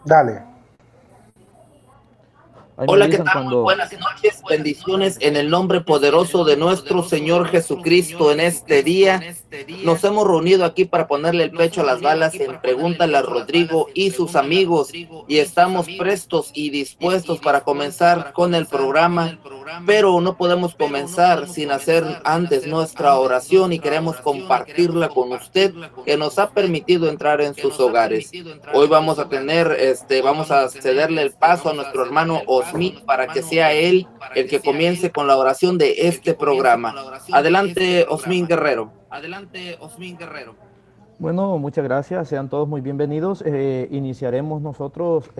Dale. Ahí me Hola, ¿qué avisan tal? Muy cuando... buenas noches, bendiciones en el nombre poderoso de nuestro Señor Jesucristo en este día. Nos hemos reunido aquí para ponerle el pecho a las balas en Pregúntale a Rodrigo y sus amigos y estamos prestos y dispuestos para comenzar con el programa, pero no podemos comenzar sin hacer antes nuestra oración y queremos compartirla con usted que nos ha permitido entrar en sus hogares. Hoy vamos a tener, vamos a cederle el paso a nuestro hermano Osmin para que sea él el que comience con la oración de este programa. Adelante, Osmin Guerrero. Bueno, muchas gracias, sean todos muy bienvenidos. Iniciaremos nosotros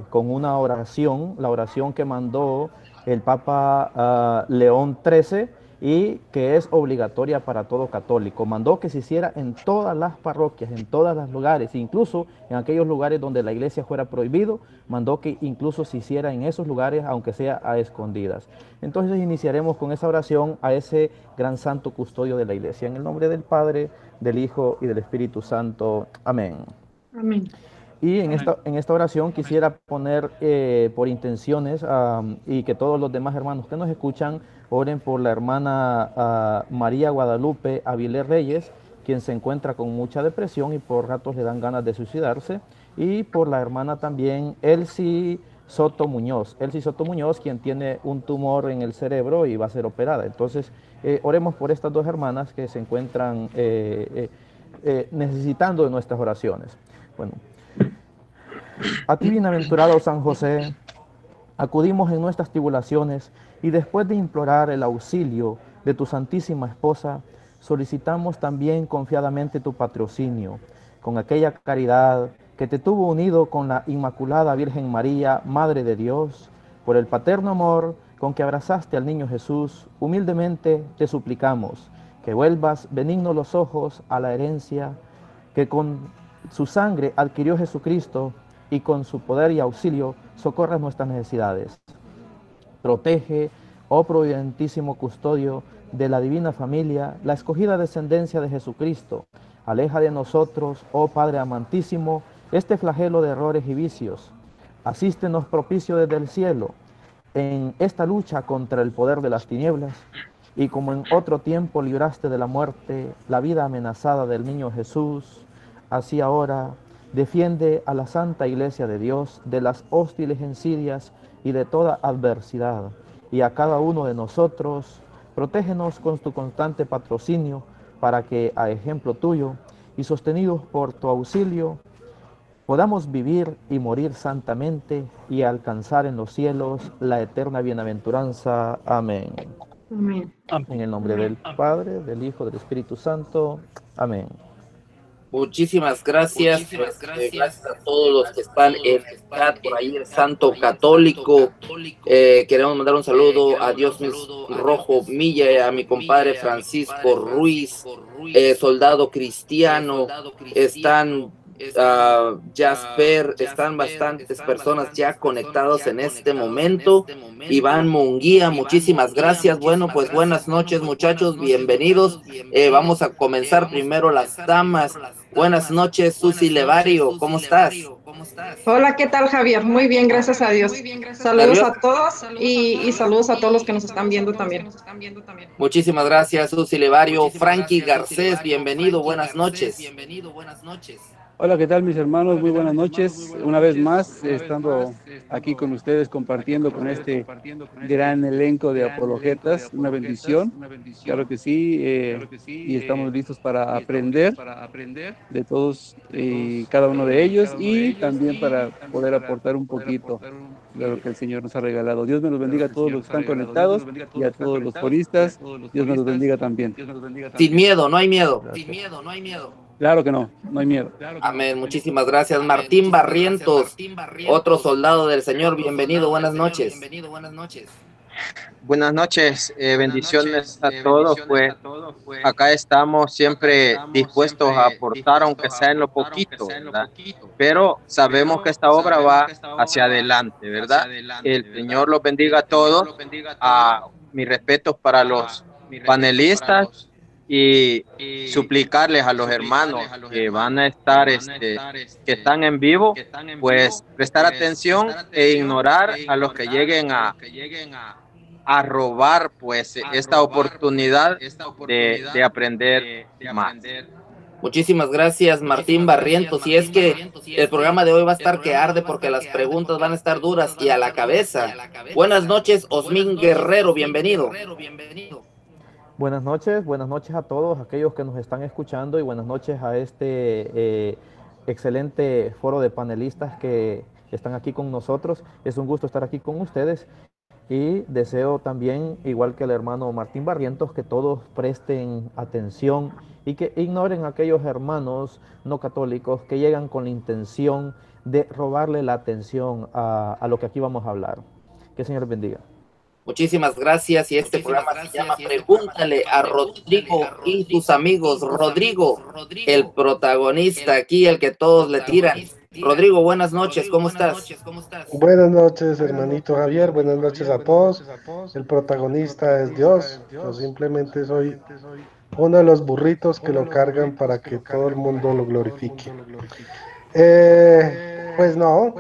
con una oración, la oración que mandó el Papa León XIII y que es obligatoria para todo católico. Mandó que se hiciera en todas las parroquias, en todos los lugares, incluso en aquellos lugares donde la iglesia fuera prohibido, mandó que incluso se hiciera en esos lugares, aunque sea a escondidas. Entonces iniciaremos con esa oración a ese gran santo custodio de la iglesia. En el nombre del Padre, del Hijo y del Espíritu Santo. Amén. Amén. Y en esta oración quisiera poner por intenciones y que todos los demás hermanos que nos escuchan oren por la hermana María Guadalupe Avilés Reyes, quien se encuentra con mucha depresión y por ratos le dan ganas de suicidarse, y por la hermana también Elsie Soto Muñoz. Elsie Soto Muñoz, quien tiene un tumor en el cerebro y va a ser operada. Entonces, oremos por estas dos hermanas que se encuentran necesitando de nuestras oraciones. Bueno, a ti, bienaventurado San José, acudimos en nuestras tribulaciones y después de implorar el auxilio de tu Santísima Esposa, solicitamos también confiadamente tu patrocinio, con aquella caridad que te tuvo unido con la Inmaculada Virgen María, Madre de Dios, por el paterno amor con que abrazaste al niño Jesús. Humildemente te suplicamos que vuelvas benigno los ojos a la herencia que con su sangre adquirió Jesucristo y con su poder y auxilio socorre nuestras necesidades. Protege, oh providentísimo custodio de la divina familia, la escogida descendencia de Jesucristo. Aleja de nosotros, oh Padre amantísimo, este flagelo de errores y vicios. Asístenos propicio desde el cielo en esta lucha contra el poder de las tinieblas, y como en otro tiempo libraste de la muerte la vida amenazada del niño Jesús, así ahora defiende a la Santa Iglesia de Dios de las hostiles insidias y de toda adversidad, y a cada uno de nosotros protégenos con tu constante patrocinio, para que, a ejemplo tuyo y sostenidos por tu auxilio, podamos vivir y morir santamente y alcanzar en los cielos la eterna bienaventuranza. Amén. Amén. En el nombre del Padre, del Hijo, del Espíritu Santo. Amén. Muchísimas gracias. Gracias a todos los que están en el chat por ahí, el Santo Católico. Queremos mandar un saludo a Dios Rojo Milla, a mi compadre Francisco Ruiz, soldado cristiano. Están Jasper, están bastantes personas ya conectados en este momento. Iván Munguía, muchísimas gracias. Bueno, pues buenas noches, muchachos, bienvenidos. Vamos a comenzar primero las damas. Buenas noches, Susi Levario, ¿cómo estás? Hola, ¿qué tal, Javier? Muy bien, gracias a Dios. Saludos a todos y saludos a todos los que nos están viendo también. Muchísimas gracias, Susi Levario. Frankie Garcés, bienvenido, buenas noches. Hola, ¿qué tal mis hermanos? Muy buenas noches. Una vez más, estando aquí con ustedes compartiendo con este gran elenco de apologetas, una bendición. Claro que sí, y estamos listos para aprender de todos y cada uno de ellos y también para poder aportar un poquito de lo que el Señor nos ha regalado. Dios me los bendiga a todos los que están conectados y a todos los coristas. Dios me los bendiga también. Sin miedo, no hay miedo. Claro que no, no hay miedo. Amén, muchísimas gracias. Martín Barrientos, otro soldado del Señor, bienvenido, buenas noches. Buenas noches, bendiciones a todos, pues acá estamos siempre dispuestos a aportar, aunque sea en lo poquito, ¿verdad? Pero sabemos que esta obra va hacia adelante, ¿verdad? Que el Señor los bendiga a todos. Mis respetos para los panelistas y suplicarles a los hermanos que van a estar, que están en vivo, pues prestar atención e ignorar a los que lleguen a robar pues esta oportunidad de aprender más. Muchísimas gracias, Martín Barrientos. Y es que el programa de hoy va a estar que arde porque las preguntas van a estar duras y a la cabeza. Buenas noches, Osmín Guerrero, bienvenido. Buenas noches a todos aquellos que nos están escuchando y buenas noches a este excelente foro de panelistas que están aquí con nosotros. Es un gusto estar aquí con ustedes y deseo también, igual que el hermano Martín Barrientos, que todos presten atención y que ignoren a aquellos hermanos no católicos que llegan con la intención de robarle la atención a lo que aquí vamos a hablar. Que el Señor les bendiga. Muchísimas gracias y este programa se llama Pregúntale a Rodrigo y tus amigos. Rodrigo, el protagonista aquí, el que todos le tiran. Rodrigo, buenas noches, ¿cómo estás? Buenas noches, hermanito Javier, buenas noches a todos. El protagonista es Dios, yo simplemente soy uno de los burritos que lo cargan para que todo el mundo lo glorifique. Pues no.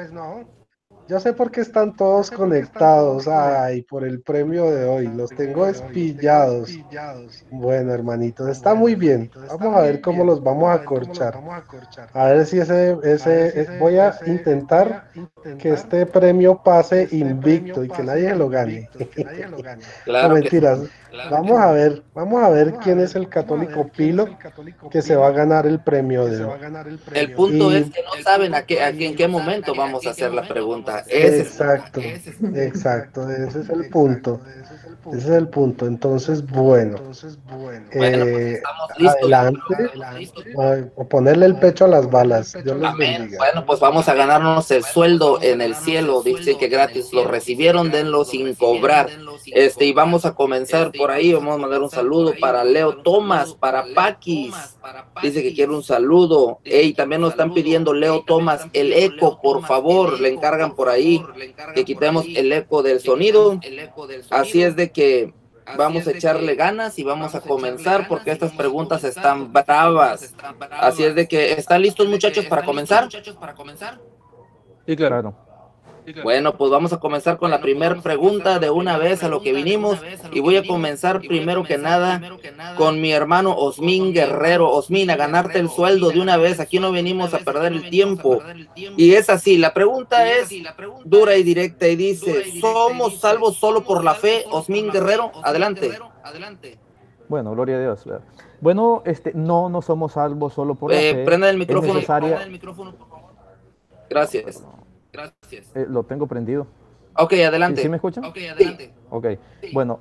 Yo sé por qué están todos conectados. Ay, por el premio de hoy. Los tengo espillados. Bueno, hermanitos, está muy bien. Vamos a ver cómo los vamos a acorchar. A ver si voy a intentar que este premio pase invicto y que nadie lo gane. No, mentiras. Vamos a ver quién es el católico pilo que se va a ganar el premio de hoy. El punto es que no saben en qué momento vamos a hacer la pregunta. Exacto, ese es el punto. Ese es el punto. Entonces, bueno, pues estamos listos. Adelante, o ponerle el pecho a las balas. Dios les bendiga. Bueno, pues vamos a ganarnos el sueldo en el cielo. Dice que gratis lo recibieron, denlo sin cobrar. Y vamos a comenzar por ahí. Vamos a mandar un saludo para Leo Tomás, para Paquis. Dice que quiere un saludo. Y también nos están pidiendo, Leo Tomás, el eco, por favor. Le encargan por ahí que quitemos el eco del sonido. Así es de que vamos a echarle ganas y vamos a comenzar porque estas preguntas están bravas. Así es de que, ¿están listos, muchachos, para comenzar? Sí, claro. Bueno, pues vamos a comenzar con la primera pregunta de una vez a lo que vinimos y voy a comenzar primero que nada con mi hermano Osmín Guerrero. Osmín, a ganarte el sueldo de una vez, aquí no venimos a perder el tiempo. Y es así, la pregunta es dura y directa y dice, ¿somos salvos solo por la fe? Osmín Guerrero, adelante. Bueno, gloria a Dios. Bueno, no somos salvos solo por la fe. Prenda el micrófono. Es necesaria... Gracias. Lo tengo prendido. Ok, adelante. ¿Sí me escuchan? Ok, adelante. Ok, bueno,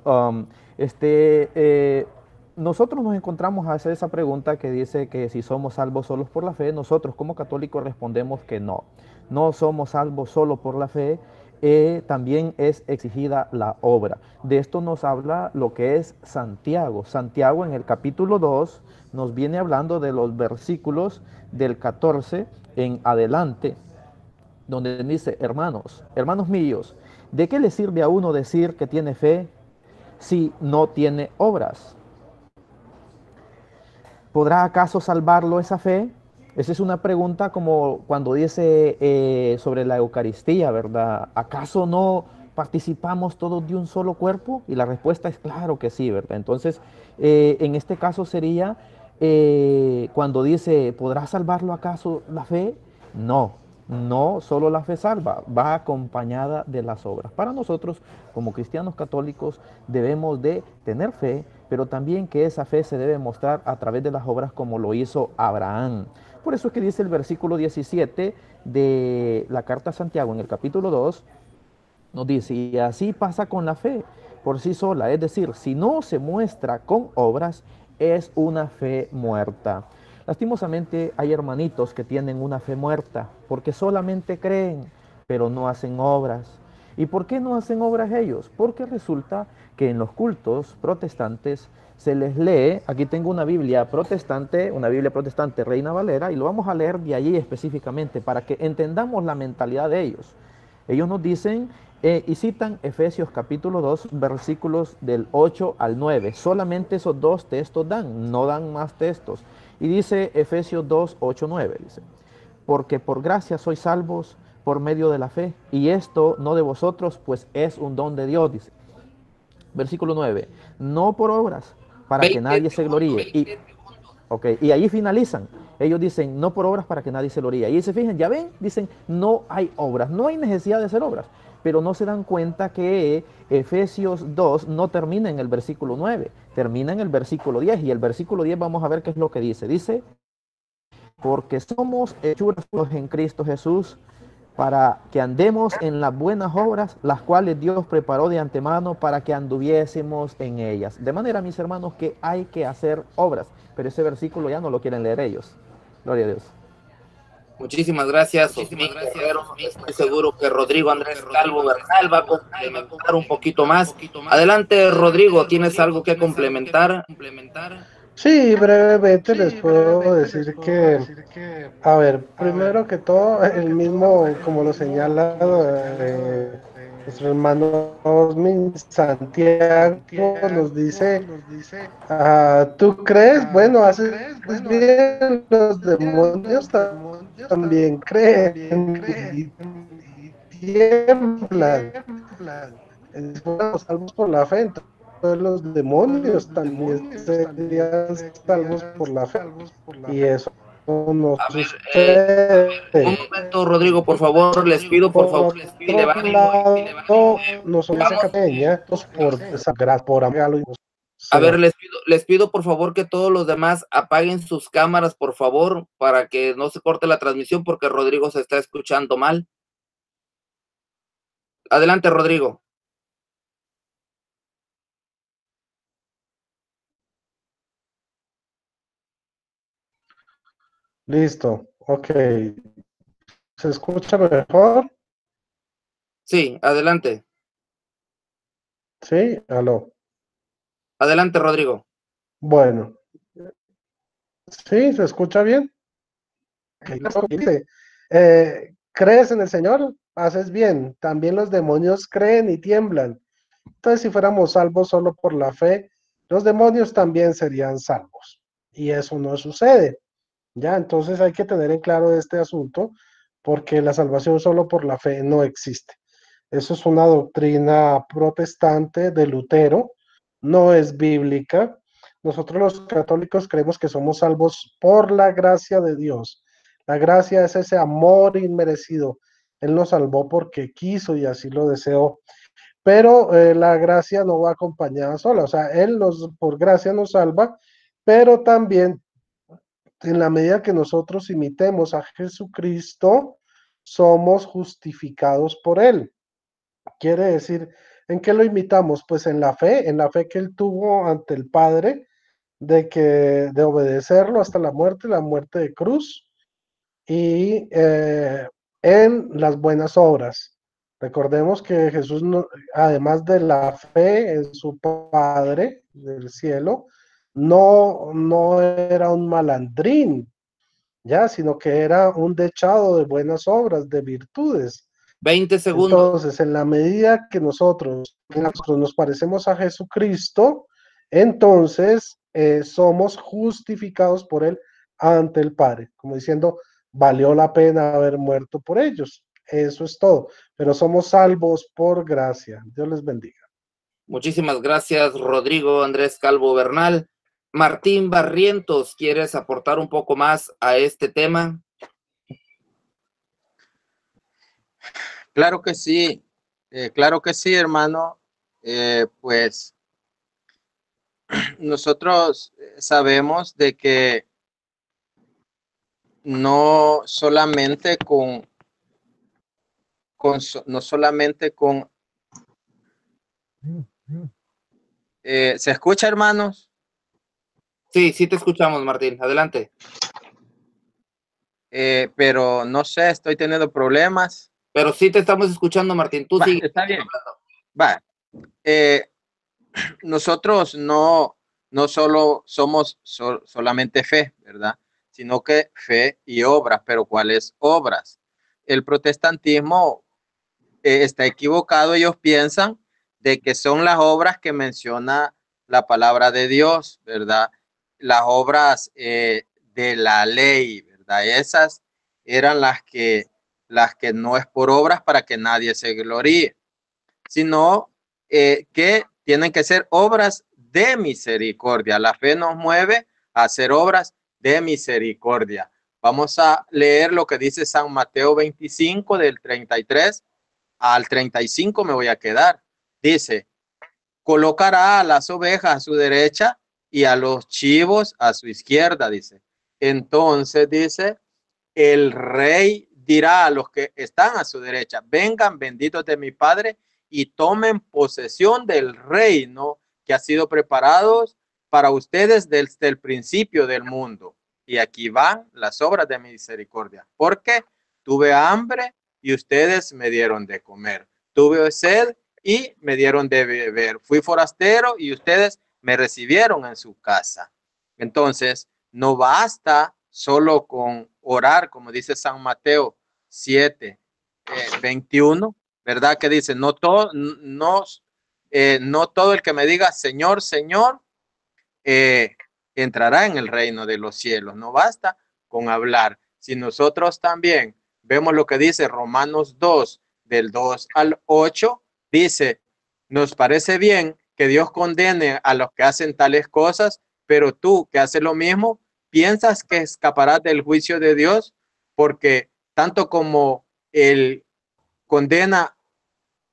nosotros nos encontramos a hacer esa pregunta que dice que si somos salvos solos por la fe. Nosotros como católicos respondemos que no. No somos salvos solo por la fe, también es exigida la obra. De esto nos habla lo que es Santiago. Santiago en el capítulo 2 nos viene hablando de los versículos del 14 en adelante, donde dice, hermanos míos, ¿de qué le sirve a uno decir que tiene fe si no tiene obras? ¿Podrá acaso salvarlo esa fe? Esa es una pregunta como cuando dice sobre la Eucaristía, ¿verdad? ¿Acaso no participamos todos de un solo cuerpo? Y la respuesta es claro que sí, ¿verdad? Entonces, en este caso sería cuando dice, ¿podrá salvarlo acaso la fe? No solo la fe salva, va acompañada de las obras. Para nosotros, como cristianos católicos, debemos de tener fe, pero también que esa fe se debe mostrar a través de las obras como lo hizo Abraham. Por eso es que dice el versículo 17 de la carta a Santiago en el capítulo 2, nos dice, y así pasa con la fe por sí sola, es decir, si no se muestra con obras, es una fe muerta. Lastimosamente hay hermanitos que tienen una fe muerta porque solamente creen, pero no hacen obras. ¿Y por qué no hacen obras ellos? Porque resulta que en los cultos protestantes se les lee, aquí tengo una Biblia protestante Reina Valera, y lo vamos a leer de allí específicamente para que entendamos la mentalidad de ellos. Ellos nos dicen Y citan Efesios capítulo 2, versículos del 8 al 9. Solamente esos dos textos dan, no dan más textos. Y dice Efesios 2, 8, 9, dice, porque por gracia sois salvos por medio de la fe, y esto no de vosotros, pues es un don de Dios, dice. Versículo 9, no por obras, para que 20 nadie se segundos. gloríe. Y ahí finalizan. Ellos dicen, no por obras para que nadie se gloríe. Y se fijan, ya ven, dicen, no hay obras, no hay necesidad de hacer obras. Pero no se dan cuenta que Efesios 2 no termina en el versículo 9, termina en el versículo 10. Y el versículo 10 vamos a ver qué es lo que dice. Dice, porque somos hechuras en Cristo Jesús, para que andemos en las buenas obras, las cuales Dios preparó de antemano para que anduviésemos en ellas. De manera, mis hermanos, que hay que hacer obras, pero ese versículo ya no lo quieren leer ellos. Gloria a Dios. Muchísimas gracias, Osmín Guerrero. Estoy seguro que Rodrigo Andrés Calvo Bernal va a complementar un poquito más. Adelante, Rodrigo, ¿tienes algo que complementar? Sí, brevemente les puedo decir que, a ver, primero que todo, el mismo, como lo señala nuestro hermano Osmin Santiago, nos dice, ¿tú crees? Bueno, haces bien, los demonios también creen y tiemblan. Fuéramos salvos por la fe, entonces los demonios también serían salvos por la fe. Y eso no A ver, un sucede. momento, Rodrigo, por favor, les pido, por favor, Por que le otro bajen. lado, nosotros esa Vamos, campaña, por esa gracia, por amor, a ver, Señor. les pido, por favor, que todos los demás apaguen sus cámaras, por favor, para que no se corte la transmisión, porque Rodrigo se está escuchando mal. Adelante, Rodrigo. Listo, ok. ¿Se escucha mejor? Sí, adelante. Sí, aló. Adelante, Rodrigo. Bueno, sí, ¿se escucha bien? Dice, ¿crees en el Señor? Haces bien. También los demonios creen y tiemblan. Entonces, si fuéramos salvos solo por la fe, los demonios también serían salvos. Y eso no sucede. Ya, entonces hay que tener en claro este asunto, porque la salvación solo por la fe no existe. Eso es una doctrina protestante de Lutero, no es bíblica. Nosotros los católicos creemos que somos salvos por la gracia de Dios. La gracia es ese amor inmerecido. Él nos salvó porque quiso y así lo deseó. Pero la gracia no va acompañada sola. O sea, Él nos, por gracia nos salva, pero también en la medida que nosotros imitemos a Jesucristo, somos justificados por Él. Quiere decir, ¿en qué lo imitamos? Pues en la fe que Él tuvo ante el Padre, de obedecerlo hasta la muerte de cruz, y en las buenas obras. Recordemos que Jesús, no, además de la fe en su Padre del cielo, no era un malandrín, ya, sino que era un dechado de buenas obras, de virtudes. 20 segundos. Entonces, en la medida que nosotros nos parecemos a Jesucristo, entonces somos justificados por Él ante el Padre, como diciendo, valió la pena haber muerto por ellos. Eso es todo, pero somos salvos por gracia. Dios les bendiga. Muchísimas gracias, Rodrigo Andrés Calvo Bernal. Martín Barrientos, ¿quieres aportar un poco más a este tema? Claro que sí, hermano. Pues nosotros sabemos de que no solamente no solamente con ¿se escucha, hermanos? Sí, sí te escuchamos, Martín. Adelante. Pero no sé, estoy teniendo problemas. Pero sí te estamos escuchando, Martín. Tú sigue. Está bien. Va. Nosotros no solo somos solamente fe, ¿verdad? Sino que fe y obras. Pero ¿cuáles obras? El protestantismo está equivocado. Ellos piensan de que son las obras que menciona la palabra de Dios, ¿verdad? Las obras de la ley, ¿verdad? Esas eran las que no es por obras para que nadie se gloríe, sino que tienen que ser obras de misericordia. La fe nos mueve a hacer obras de misericordia. Vamos a leer lo que dice San Mateo 25 del 33 al 35 me voy a quedar. Dice, colocará a las ovejas a su derecha y a los chivos a su izquierda, dice. Entonces dice, el rey dirá a los que están a su derecha, vengan benditos de mi Padre y tomen posesión del reino que ha sido preparado para ustedes desde el principio del mundo. Y aquí van las obras de misericordia, porque tuve hambre y ustedes me dieron de comer. Tuve sed y me dieron de beber. Fui forastero y ustedes me recibieron en su casa. Entonces, no basta solo con orar, como dice San Mateo 7, 21, ¿verdad? Que dice, no todo el que me diga Señor, Señor, entrará en el reino de los cielos. No basta con hablar. Si nosotros también vemos lo que dice Romanos 2, del 2 al 8, dice, nos parece bien que Dios condene a los que hacen tales cosas, pero tú que haces lo mismo, ¿piensas que escaparás del juicio de Dios? Porque tanto como Él condena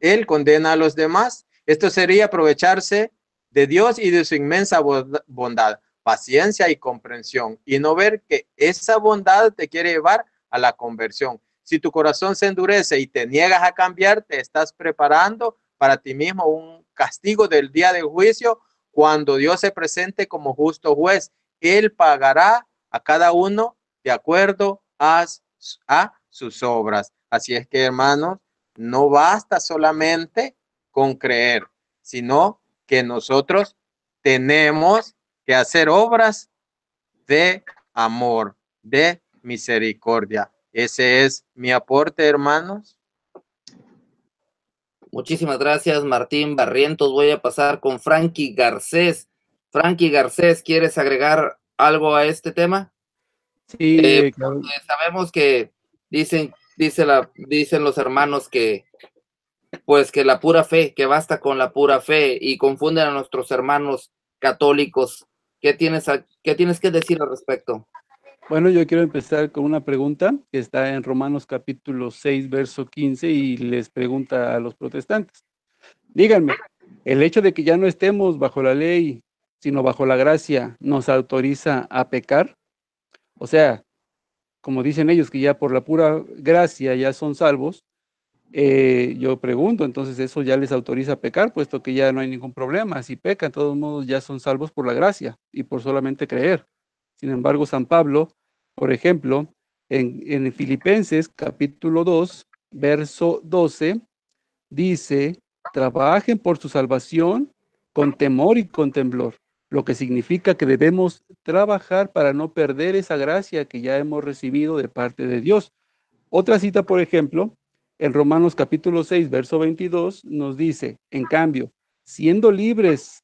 a los demás, esto sería aprovecharse de Dios y de su inmensa bondad, paciencia y comprensión, y no ver que esa bondad te quiere llevar a la conversión. Si tu corazón se endurece y te niegas a cambiar, te estás preparando para ti mismo un castigo del día del juicio, cuando Dios se presente como justo juez. Él pagará a cada uno de acuerdo a sus obras. Así es que, hermanos, no basta solamente con creer, sino que nosotros tenemos que hacer obras de amor, de misericordia. Ese es mi aporte, hermanos. Muchísimas gracias, Martín Barrientos. Voy a pasar con Frankie Garcés. Frankie Garcés, ¿quieres agregar algo a este tema? Sí, claro. Sabemos que dicen los hermanos que pues que la pura fe, que basta con la pura fe, y confunden a nuestros hermanos católicos. ¿Qué tienes que decir al respecto? Bueno, yo quiero empezar con una pregunta que está en Romanos capítulo 6, verso 15, y les pregunta a los protestantes. Díganme, ¿el hecho de que ya no estemos bajo la ley, sino bajo la gracia, nos autoriza a pecar? O sea, como dicen ellos, que ya por la pura gracia ya son salvos, yo pregunto, entonces eso ya les autoriza a pecar, puesto que ya no hay ningún problema. Si pecan, de todos modos ya son salvos por la gracia y por solamente creer. Sin embargo, San Pablo, por ejemplo, en Filipenses capítulo 2, verso 12, dice, trabajen por su salvación con temor y con temblor, lo que significa que debemos trabajar para no perder esa gracia que ya hemos recibido de parte de Dios. Otra cita, por ejemplo, en Romanos capítulo 6, verso 22, nos dice, en cambio, siendo libres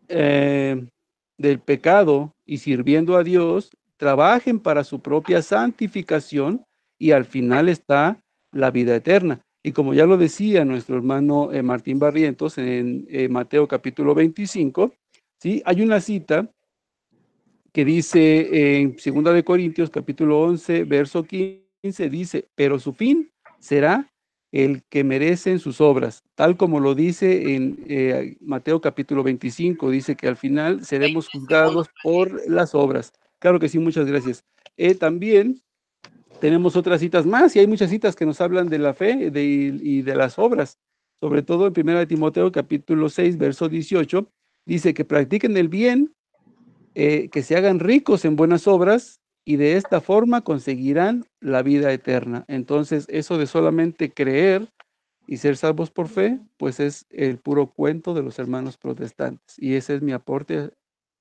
del pecado y sirviendo a Dios, trabajen para su propia santificación y al final está la vida eterna. Y como ya lo decía nuestro hermano Martín Barrientos en Mateo capítulo 25, ¿sí? Hay una cita que dice en 2 de Corintios capítulo 11, verso 15, dice, pero su fin será el que merecen sus obras, tal como lo dice en Mateo capítulo 25, dice que al final seremos juzgados por las obras. Claro que sí, muchas gracias. También tenemos otras citas más, y hay muchas citas que nos hablan de la fe y de las obras, sobre todo en 1 de Timoteo capítulo 6, verso 18, dice que practiquen el bien, que se hagan ricos en buenas obras, y de esta forma conseguirán la vida eterna. Entonces, eso de solamente creer y ser salvos por fe, pues es el puro cuento de los hermanos protestantes. Y ese es mi aporte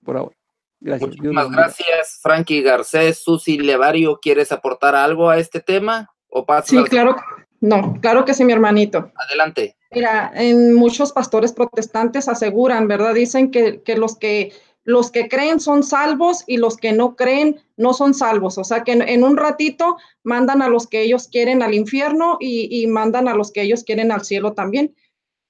por ahora. Gracias. Muchísimas gracias, Frankie Garcés. Susi Levario, ¿quieres aportar algo a este tema? ¿O sí, claro. No, claro que sí, mi hermanito. Adelante. Mira, en muchos pastores protestantes aseguran, ¿verdad? Dicen que los que creen son salvos y los que no creen no son salvos. O sea que en un ratito mandan a los que ellos quieren al infierno y mandan a los que ellos quieren al cielo también.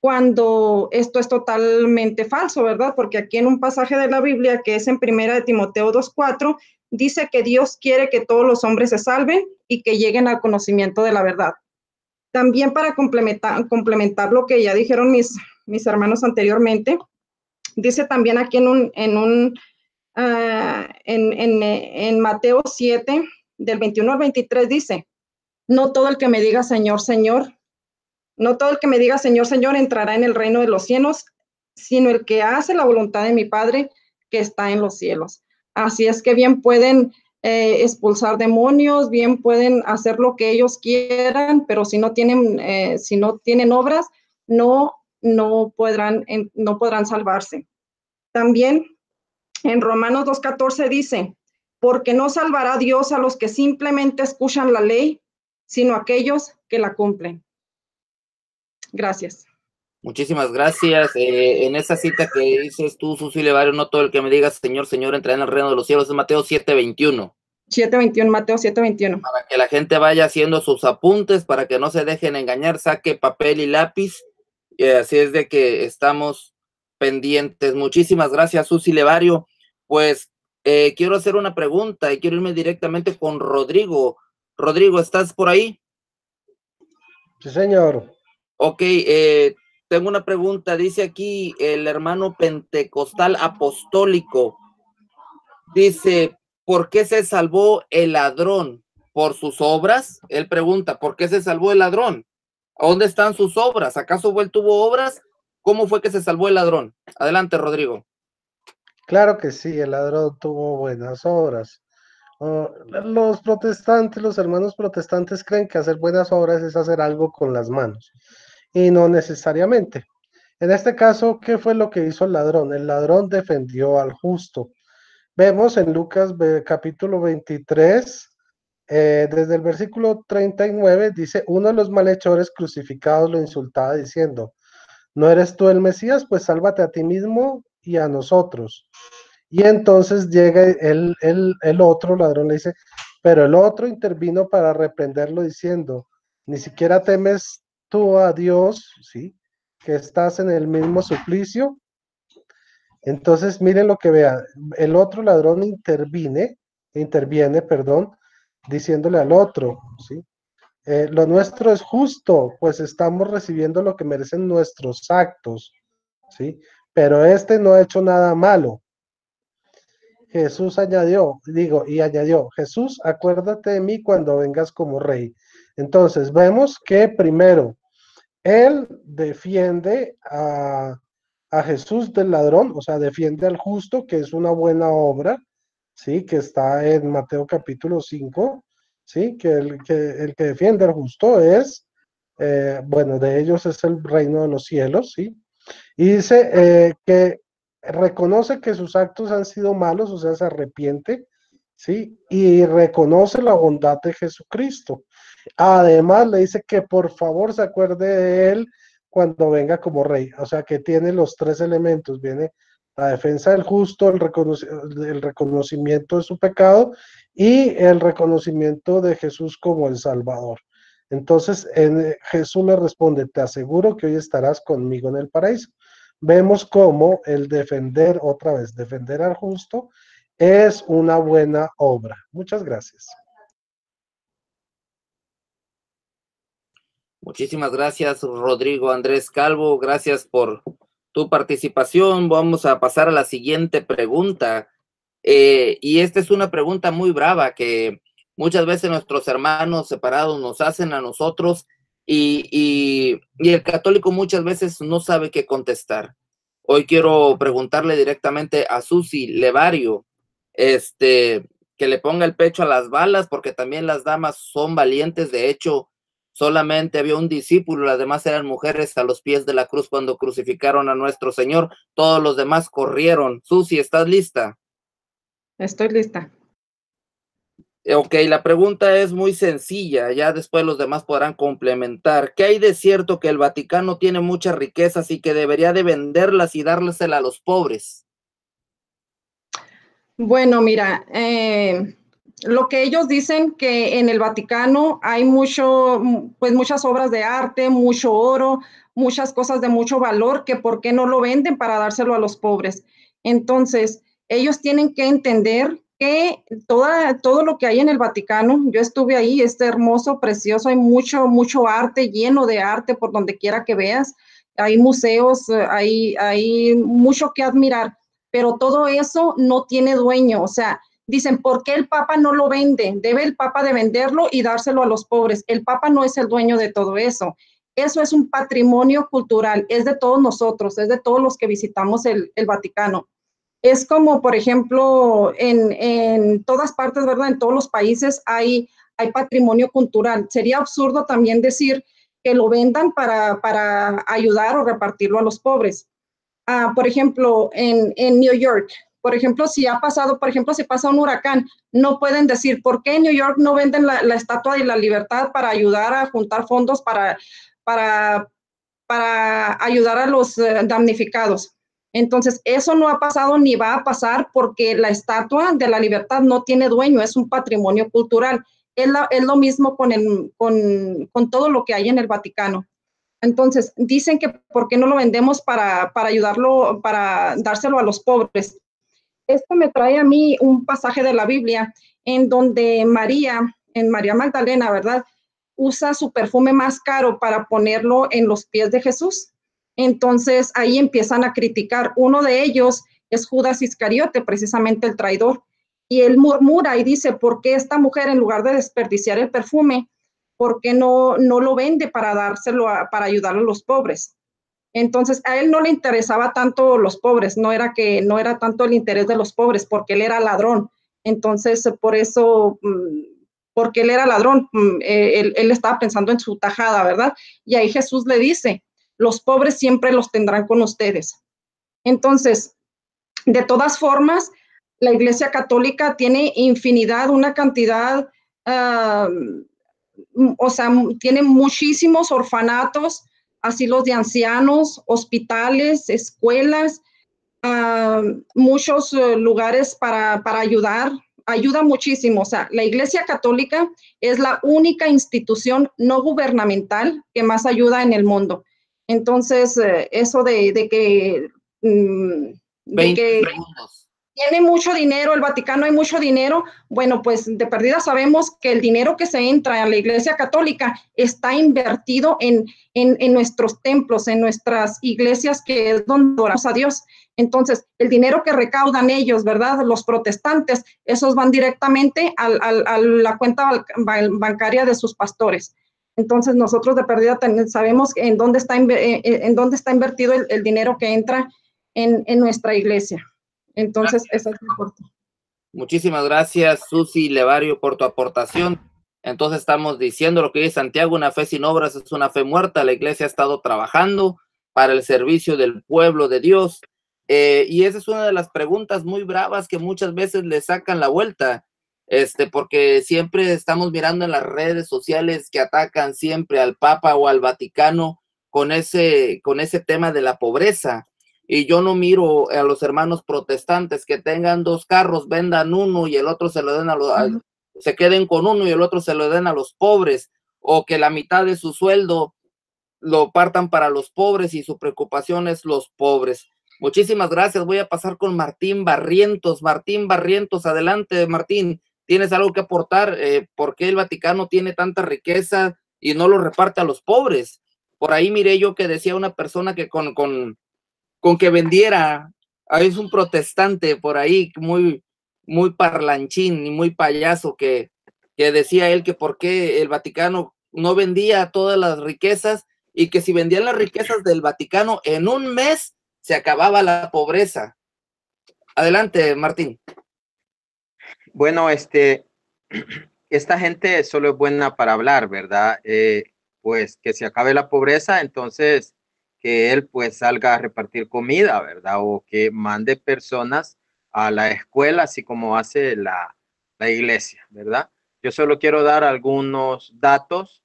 Cuando esto es totalmente falso, ¿verdad? Porque aquí en un pasaje de la Biblia, que es en Primera de Timoteo 2:4, dice que Dios quiere que todos los hombres se salven y que lleguen al conocimiento de la verdad. También para complementar lo que ya dijeron mis hermanos anteriormente, dice también aquí en Mateo 7, del 21 al 23, dice, no todo el que me diga Señor, Señor, no todo el que me diga Señor, Señor entrará en el reino de los cielos, sino el que hace la voluntad de mi Padre que está en los cielos. Así es que bien pueden expulsar demonios, bien pueden hacer lo que ellos quieran, pero si no tienen obras, no podrán salvarse. También en Romanos 2:14 dice, porque no salvará Dios a los que simplemente escuchan la ley, sino a aquellos que la cumplen. Gracias. Muchísimas gracias. En esa cita que dices tú, Susi Levario, no todo el que me diga Señor, Señor entrará en el reino de los cielos, es Mateo 7:21. 7:21, Mateo 7:21. Para que la gente vaya haciendo sus apuntes, para que no se dejen engañar, saque papel y lápiz. Así es de que estamos pendientes. Muchísimas gracias, Susi Levario. Pues quiero hacer una pregunta y quiero irme directamente con Rodrigo. Rodrigo, ¿estás por ahí? Sí, señor. Ok, tengo una pregunta. Dice aquí el hermano pentecostal apostólico. Dice, ¿por qué se salvó el ladrón? ¿Por sus obras? Él pregunta, ¿por qué se salvó el ladrón? ¿Dónde están sus obras? ¿Acaso él tuvo obras? ¿Cómo fue que se salvó el ladrón? Adelante, Rodrigo. Claro que sí, el ladrón tuvo buenas obras. Los protestantes, los hermanos protestantes creen que hacer buenas obras es hacer algo con las manos y no necesariamente. En este caso, ¿qué fue lo que hizo el ladrón? El ladrón defendió al justo. Vemos en Lucas capítulo 23, desde el versículo 39, dice, uno de los malhechores crucificados lo insultaba diciendo, ¿no eres tú el Mesías? Pues sálvate a ti mismo y a nosotros. Y entonces llega el otro ladrón, le dice, pero el otro intervino para reprenderlo diciendo, ni siquiera temes tú a Dios, ¿sí? Que estás en el mismo suplicio. Entonces, miren lo que vea, el otro ladrón interviene, perdón, diciéndole al otro, ¿sí? Lo nuestro es justo, pues estamos recibiendo lo que merecen nuestros actos, ¿sí? Pero este no ha hecho nada malo. Jesús añadió, Jesús, acuérdate de mí cuando vengas como rey. Entonces, vemos que primero, él defiende a Jesús del ladrón, o sea, defiende al justo, que es una buena obra, ¿sí? Que está en Mateo capítulo 5, ¿sí? Que el que defiende al justo es, bueno, de ellos es el reino de los cielos, ¿sí? Y dice que reconoce que sus actos han sido malos, o sea, se arrepiente, ¿sí? Y reconoce la bondad de Jesucristo. Además, le dice que por favor se acuerde de él cuando venga como rey. O sea, que tiene los tres elementos. Viene la defensa del justo, el reconocimiento de su pecado y el reconocimiento de Jesús como el Salvador. Entonces, Jesús le responde, te aseguro que hoy estarás conmigo en el paraíso. Vemos cómo el defender al justo es una buena obra. Muchas gracias. Muchísimas gracias, Rodrigo Andrés Calvo. Gracias por tu participación. Vamos a pasar a la siguiente pregunta. Y esta es una pregunta muy brava que muchas veces nuestros hermanos separados nos hacen a nosotros y el católico muchas veces no sabe qué contestar. Hoy quiero preguntarle directamente a Susi Levario, que le ponga el pecho a las balas, porque también las damas son valientes. De hecho, solamente había un discípulo, las demás eran mujeres a los pies de la cruz cuando crucificaron a nuestro Señor. Todos los demás corrieron. Susi, ¿estás lista? Estoy lista. Ok, la pregunta es muy sencilla, ya después los demás podrán complementar. ¿Qué hay de cierto que el Vaticano tiene muchas riquezas y que debería de venderlas y dárselas a los pobres? Bueno, mira, lo que ellos dicen que en el Vaticano hay pues muchas obras de arte, mucho oro, muchas cosas de mucho valor, que por qué no lo venden para dárselo a los pobres. Entonces, ellos tienen que entender que todo lo que hay en el Vaticano, yo estuve ahí, es hermoso, precioso, hay mucho arte, lleno de arte por donde quiera que veas, hay museos, hay mucho que admirar, pero todo eso no tiene dueño. O sea, dicen, ¿por qué el Papa no lo vende? Debe el Papa de venderlo y dárselo a los pobres. El Papa no es el dueño de todo eso. Eso es un patrimonio cultural, es de todos nosotros, es de todos los que visitamos el Vaticano. Es como, por ejemplo, en todas partes, ¿verdad? En todos los países hay patrimonio cultural. Sería absurdo también decir que lo vendan para ayudar o repartirlo a los pobres. Por ejemplo, en New York, por ejemplo, si ha pasado, por ejemplo, si pasa un huracán, no pueden decir, ¿por qué en New York no venden la Estatua de la Libertad para ayudar a juntar fondos para, para ayudar a los damnificados? Entonces, eso no ha pasado ni va a pasar porque la Estatua de la Libertad no tiene dueño, es un patrimonio cultural. Es lo mismo con todo lo que hay en el Vaticano. Entonces, dicen que por qué no lo vendemos para ayudarlo, para dárselo a los pobres. Esto me trae a mí un pasaje de la Biblia en donde en María Magdalena, ¿verdad? Usa su perfume más caro para ponerlo en los pies de Jesús. Entonces, ahí empiezan a criticar. Uno de ellos es Judas Iscariote, precisamente el traidor. Y él murmura y dice, ¿por qué esta mujer, en lugar de desperdiciar el perfume, por qué no lo vende para dárselo, para ayudar a los pobres? Entonces, a él no le interesaba tanto los pobres, no era tanto el interés de los pobres, porque él era ladrón. Entonces, por eso, porque él era ladrón, él estaba pensando en su tajada, ¿verdad? Y ahí Jesús le dice, los pobres siempre los tendrán con ustedes. Entonces, de todas formas, la Iglesia Católica tiene infinidad, una cantidad, o sea, tiene muchísimos orfanatos, asilos de ancianos, hospitales, escuelas, muchos lugares para ayudar, ayuda muchísimo. O sea, la Iglesia Católica es la única institución no gubernamental que más ayuda en el mundo. Entonces, eso de que... de 20 que segundos. tiene mucho dinero, el Vaticano hay mucho dinero, bueno, pues de perdida sabemos que el dinero que se entra a la Iglesia Católica está invertido en nuestros templos, en nuestras iglesias, que es donde oramos a Dios. Entonces, el dinero que recaudan ellos, ¿verdad? Los protestantes, esos van directamente a la cuenta bancaria de sus pastores. Entonces, nosotros de perdida sabemos en dónde está invertido el dinero que entra en nuestra iglesia. Entonces, esa es mi aporte. Muchísimas gracias, Susi Levario, por tu aportación. Entonces estamos diciendo lo que dice Santiago, una fe sin obras es una fe muerta. La iglesia ha estado trabajando para el servicio del pueblo de Dios. Y esa es una de las preguntas muy bravas que muchas veces le sacan la vuelta, porque siempre estamos mirando en las redes sociales que atacan siempre al Papa o al Vaticano con ese tema de la pobreza. Y yo no miro a los hermanos protestantes que tengan dos carros, vendan uno y el otro se lo den se queden con uno y el otro se lo den a los pobres, o que la mitad de su sueldo lo partan para los pobres y su preocupación es los pobres. Muchísimas gracias. Voy a pasar con Martín Barrientos. Martín Barrientos, adelante, Martín. ¿Tienes algo que aportar? ¿Por qué el Vaticano tiene tanta riqueza y no lo reparte a los pobres? Por ahí miré yo que decía una persona que con que vendiera, es un protestante por ahí muy parlanchín y muy payaso que decía él que por qué el Vaticano no vendía todas las riquezas y que si vendían las riquezas del Vaticano en un mes se acababa la pobreza. Adelante, Martín. Bueno, esta gente solo es buena para hablar, ¿verdad? Pues que se acabe la pobreza, entonces que él pues salga a repartir comida, ¿verdad? O que mande personas a la escuela, así como hace la iglesia, ¿verdad? Yo solo quiero dar algunos datos.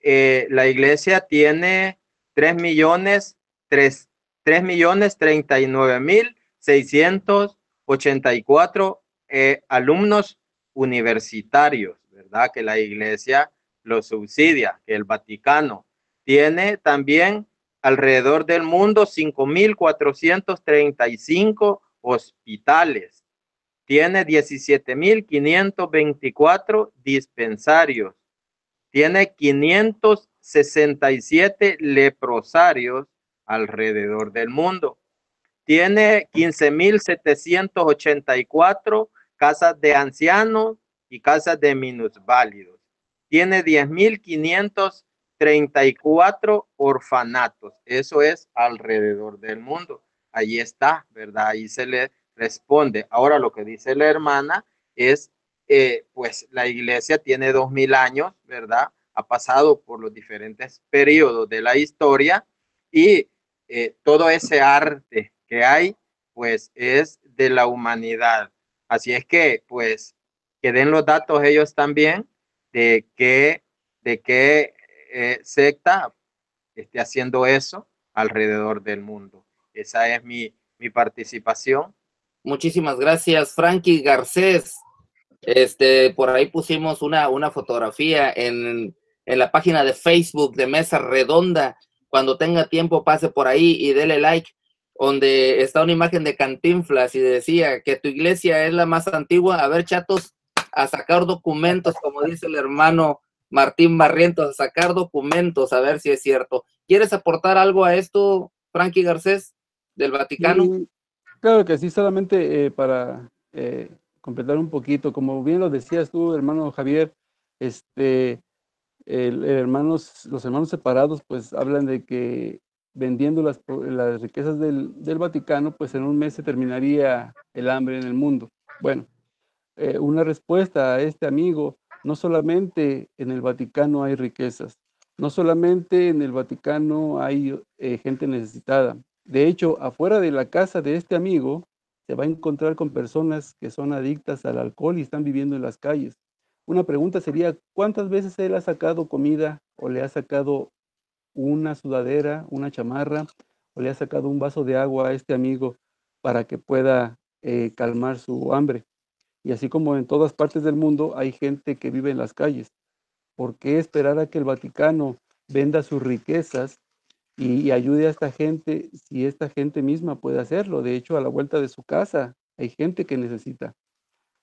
La iglesia tiene 3.039.684 alumnos universitarios, ¿verdad? Que la iglesia lo subsidia, que el Vaticano tiene también alrededor del mundo 5.435 hospitales, tiene 17.524 dispensarios, tiene 567 leprosarios alrededor del mundo, tiene 15.784 casas de ancianos y casas de minusválidos, tiene 10.534 orfanatos. Eso es alrededor del mundo. Ahí está, ¿verdad? Ahí se le responde. Ahora lo que dice la hermana es, pues la iglesia tiene 2000 años, ¿verdad? Ha pasado por los diferentes periodos de la historia y todo ese arte que hay, pues es de la humanidad. Así es que, pues, que den los datos ellos también de qué secta esté haciendo eso alrededor del mundo. Esa es mi participación. Muchísimas gracias, Frankie Garcés. Por ahí pusimos una fotografía en la página de Facebook de Mesa Redonda. Cuando tenga tiempo, pase por ahí y dele like, donde está una imagen de Cantinflas y decía que tu iglesia es la más antigua. A ver, chatos, a sacar documentos, como dice el hermano Martín Barrientos, a sacar documentos, a ver si es cierto. ¿Quieres aportar algo a esto, Frankie Garcés, del Vaticano? Sí, claro que sí, solamente para completar un poquito, como bien lo decías tú, hermano Javier, los hermanos separados, pues hablan de que vendiendo las riquezas del Vaticano, pues en un mes se terminaría el hambre en el mundo. Bueno, una respuesta a este amigo: no solamente en el Vaticano hay riquezas, no solamente en el Vaticano hay gente necesitada. De hecho, afuera de la casa de este amigo se va a encontrar con personas que son adictas al alcohol y están viviendo en las calles. Una pregunta sería: ¿cuántas veces él ha sacado comida o le ha sacado una sudadera, una chamarra, o le ha sacado un vaso de agua a este amigo para que pueda calmar su hambre? Y así como en todas partes del mundo hay gente que vive en las calles, ¿por qué esperar a que el Vaticano venda sus riquezas y ayude a esta gente si esta gente misma puede hacerlo? De hecho, a la vuelta de su casa hay gente que necesita.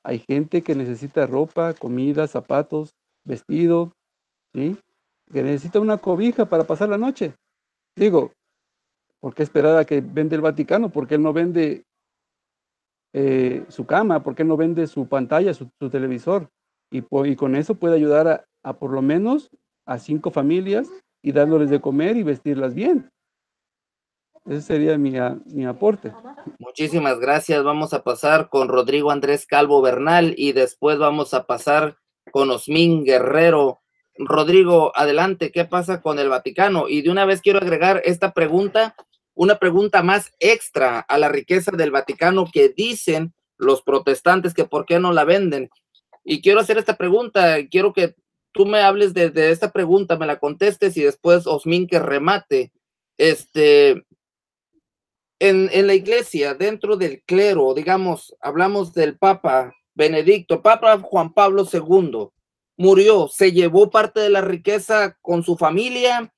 Hay gente que necesita ropa, comida, zapatos, vestido, ¿sí? Que necesita una cobija para pasar la noche. Digo, ¿por qué esperar a que vende el Vaticano? ¿Por qué él no vende su cama? ¿Por qué no vende su pantalla, su televisor? Y con eso puede ayudar a por lo menos a 5 familias y dándoles de comer y vestirlas bien. Ese sería mi aporte. Muchísimas gracias. Vamos a pasar con Rodrigo Andrés Calvo Bernal y después vamos a pasar con Osmín Guerrero. Rodrigo, adelante, ¿qué pasa con el Vaticano? Y de una vez quiero agregar esta pregunta, una pregunta más extra a la riqueza del Vaticano que dicen los protestantes que por qué no la venden. Y quiero hacer esta pregunta, quiero que tú me hables de esta pregunta, me la contestes y después Osmín que remate. En la iglesia, dentro del clero, digamos, hablamos del Papa Benedicto, Papa Juan Pablo II, murió, se llevó parte de la riqueza con su familia,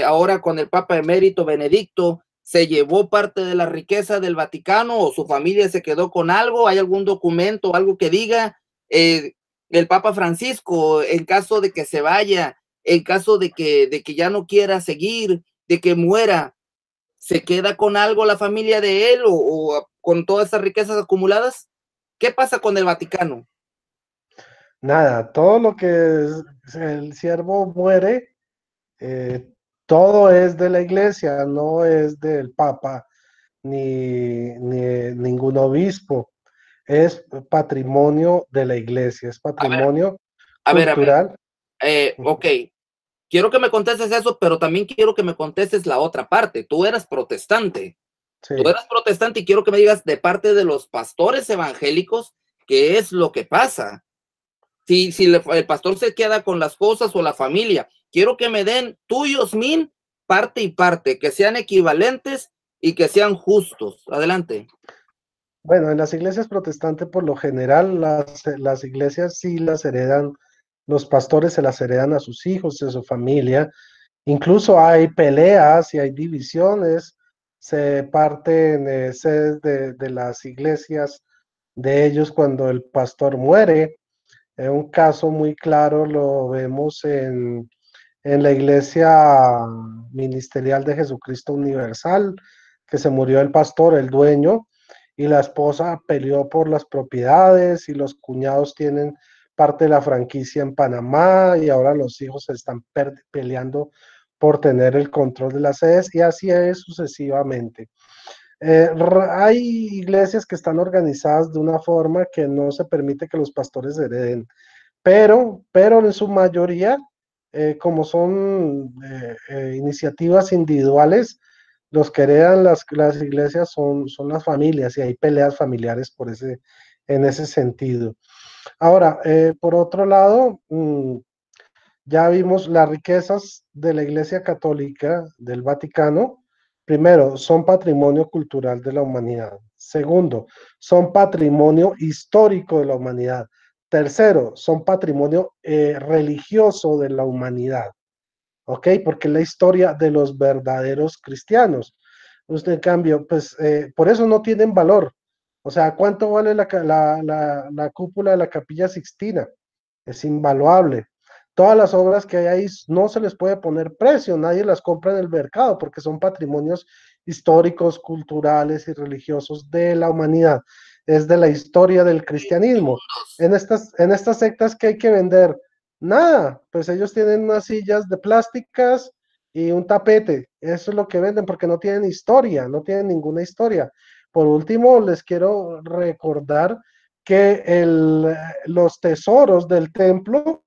ahora con el Papa emérito Benedicto, se llevó parte de la riqueza del Vaticano o su familia se quedó con algo. ¿Hay algún documento, algo que diga el Papa Francisco, en caso de que se vaya, en caso de que ya no quiera seguir, de que muera, se queda con algo la familia de él o con todas esas riquezas acumuladas? ¿Qué pasa con el Vaticano? Nada, todo lo que el siervo muere, todo es de la iglesia, no es del papa ni ningún obispo. Es patrimonio de la iglesia, es patrimonio cultural. Ok, quiero que me contestes eso, pero también quiero que me contestes la otra parte. Tú eras protestante. Sí. Tú eras protestante y quiero que me digas de parte de los pastores evangélicos qué es lo que pasa. Si el pastor se queda con las cosas o la familia, quiero que me den tuyos, parte y parte, que sean equivalentes y que sean justos. Adelante. Bueno, en las iglesias protestantes por lo general las iglesias sí las heredan, los pastores se las heredan a sus hijos, a su familia. Incluso hay peleas y hay divisiones, se parten sedes de las iglesias de ellos cuando el pastor muere. Un caso muy claro lo vemos en la iglesia ministerial de Jesucristo Universal, que se murió el pastor, el dueño, y la esposa peleó por las propiedades y los cuñados tienen parte de la franquicia en Panamá y ahora los hijos están peleando por tener el control de las sedes y así es sucesivamente. Hay iglesias que están organizadas de una forma que no se permite que los pastores hereden, pero en su mayoría, como son iniciativas individuales, los que heredan las iglesias son las familias y hay peleas familiares en ese sentido. Ahora, por otro lado, ya vimos las riquezas de la Iglesia Católica del Vaticano. Primero, son patrimonio cultural de la humanidad. Segundo, son patrimonio histórico de la humanidad. Tercero, son patrimonio religioso de la humanidad. ¿Ok? Porque es la historia de los verdaderos cristianos. Usted, en cambio, pues por eso no tienen valor. O sea, ¿cuánto vale la cúpula de la Capilla Sixtina? Es invaluable. Todas las obras que hay ahí no se les puede poner precio, nadie las compra en el mercado porque son patrimonios históricos, culturales y religiosos de la humanidad. Es de la historia del cristianismo. En estas sectas que hay que vender, nada, pues ellos tienen unas sillas de plásticas y un tapete. Eso es lo que venden porque no tienen historia, no tienen ninguna historia. Por último, les quiero recordar que los tesoros del templo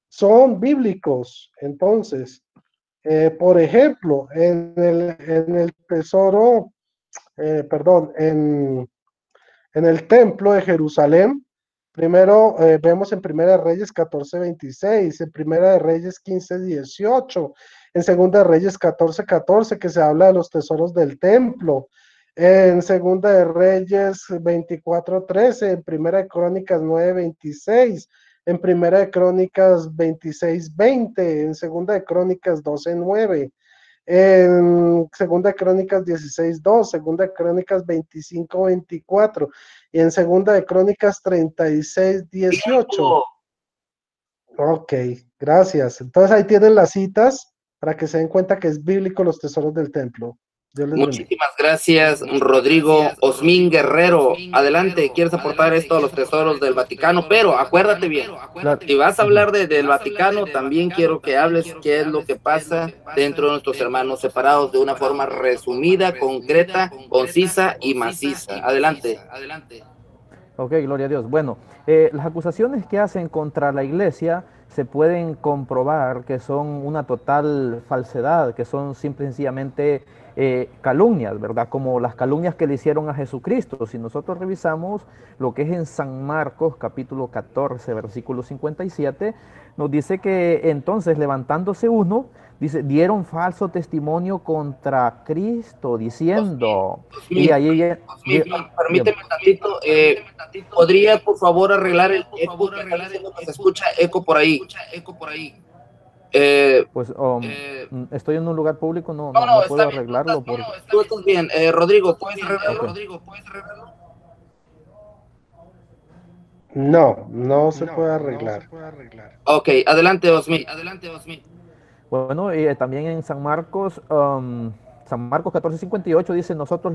son bíblicos. Entonces, por ejemplo, en el tesoro, perdón, en el templo de Jerusalén, primero vemos en Primera de Reyes 14:26, en Primera de Reyes 15:18, en Segunda de Reyes 14:14, que se habla de los tesoros del templo, en Segunda de Reyes 24:13, en Primera de Crónicas 9:26, en Primera de Crónicas 26:20, en Segunda de Crónicas 12:9, en Segunda de Crónicas 16:2, Segunda de Crónicas 25:24 y en Segunda de Crónicas 36:18. Ok, gracias. Entonces ahí tienen las citas para que se den cuenta que es bíblico los tesoros del templo. Dios les bendiga. Muchísimas gracias, Rodrigo Osmín Guerrero. Adelante, ¿quieres aportar esto a los tesoros del Vaticano? Pero acuérdate bien, si vas a hablar del Vaticano, también quiero que hables qué es lo que pasa dentro de nuestros hermanos separados de una forma resumida, concreta, concisa y maciza. Adelante. Ok, gloria a Dios. Bueno, las acusaciones que hacen contra la iglesia se pueden comprobar que son una total falsedad, que son simple y sencillamente calumnias, ¿verdad? Como las calumnias que le hicieron a Jesucristo. Si nosotros revisamos lo que es en San Marcos, capítulo 14, versículo 57, nos dice que entonces levantándose uno, dice, dieron falso testimonio contra Cristo, diciendo, y ahí permíteme tantito, ¿podría por favor arreglar el eco? Que se escucha eco por ahí. Pues estoy en un lugar público, no puedo está bien, arreglarlo. tú estás bien. Rodrigo, ¿puedes arreglarlo? No se puede arreglar. Ok, adelante, Osmi. Bueno, y también en San Marcos 14:58 dice, nosotros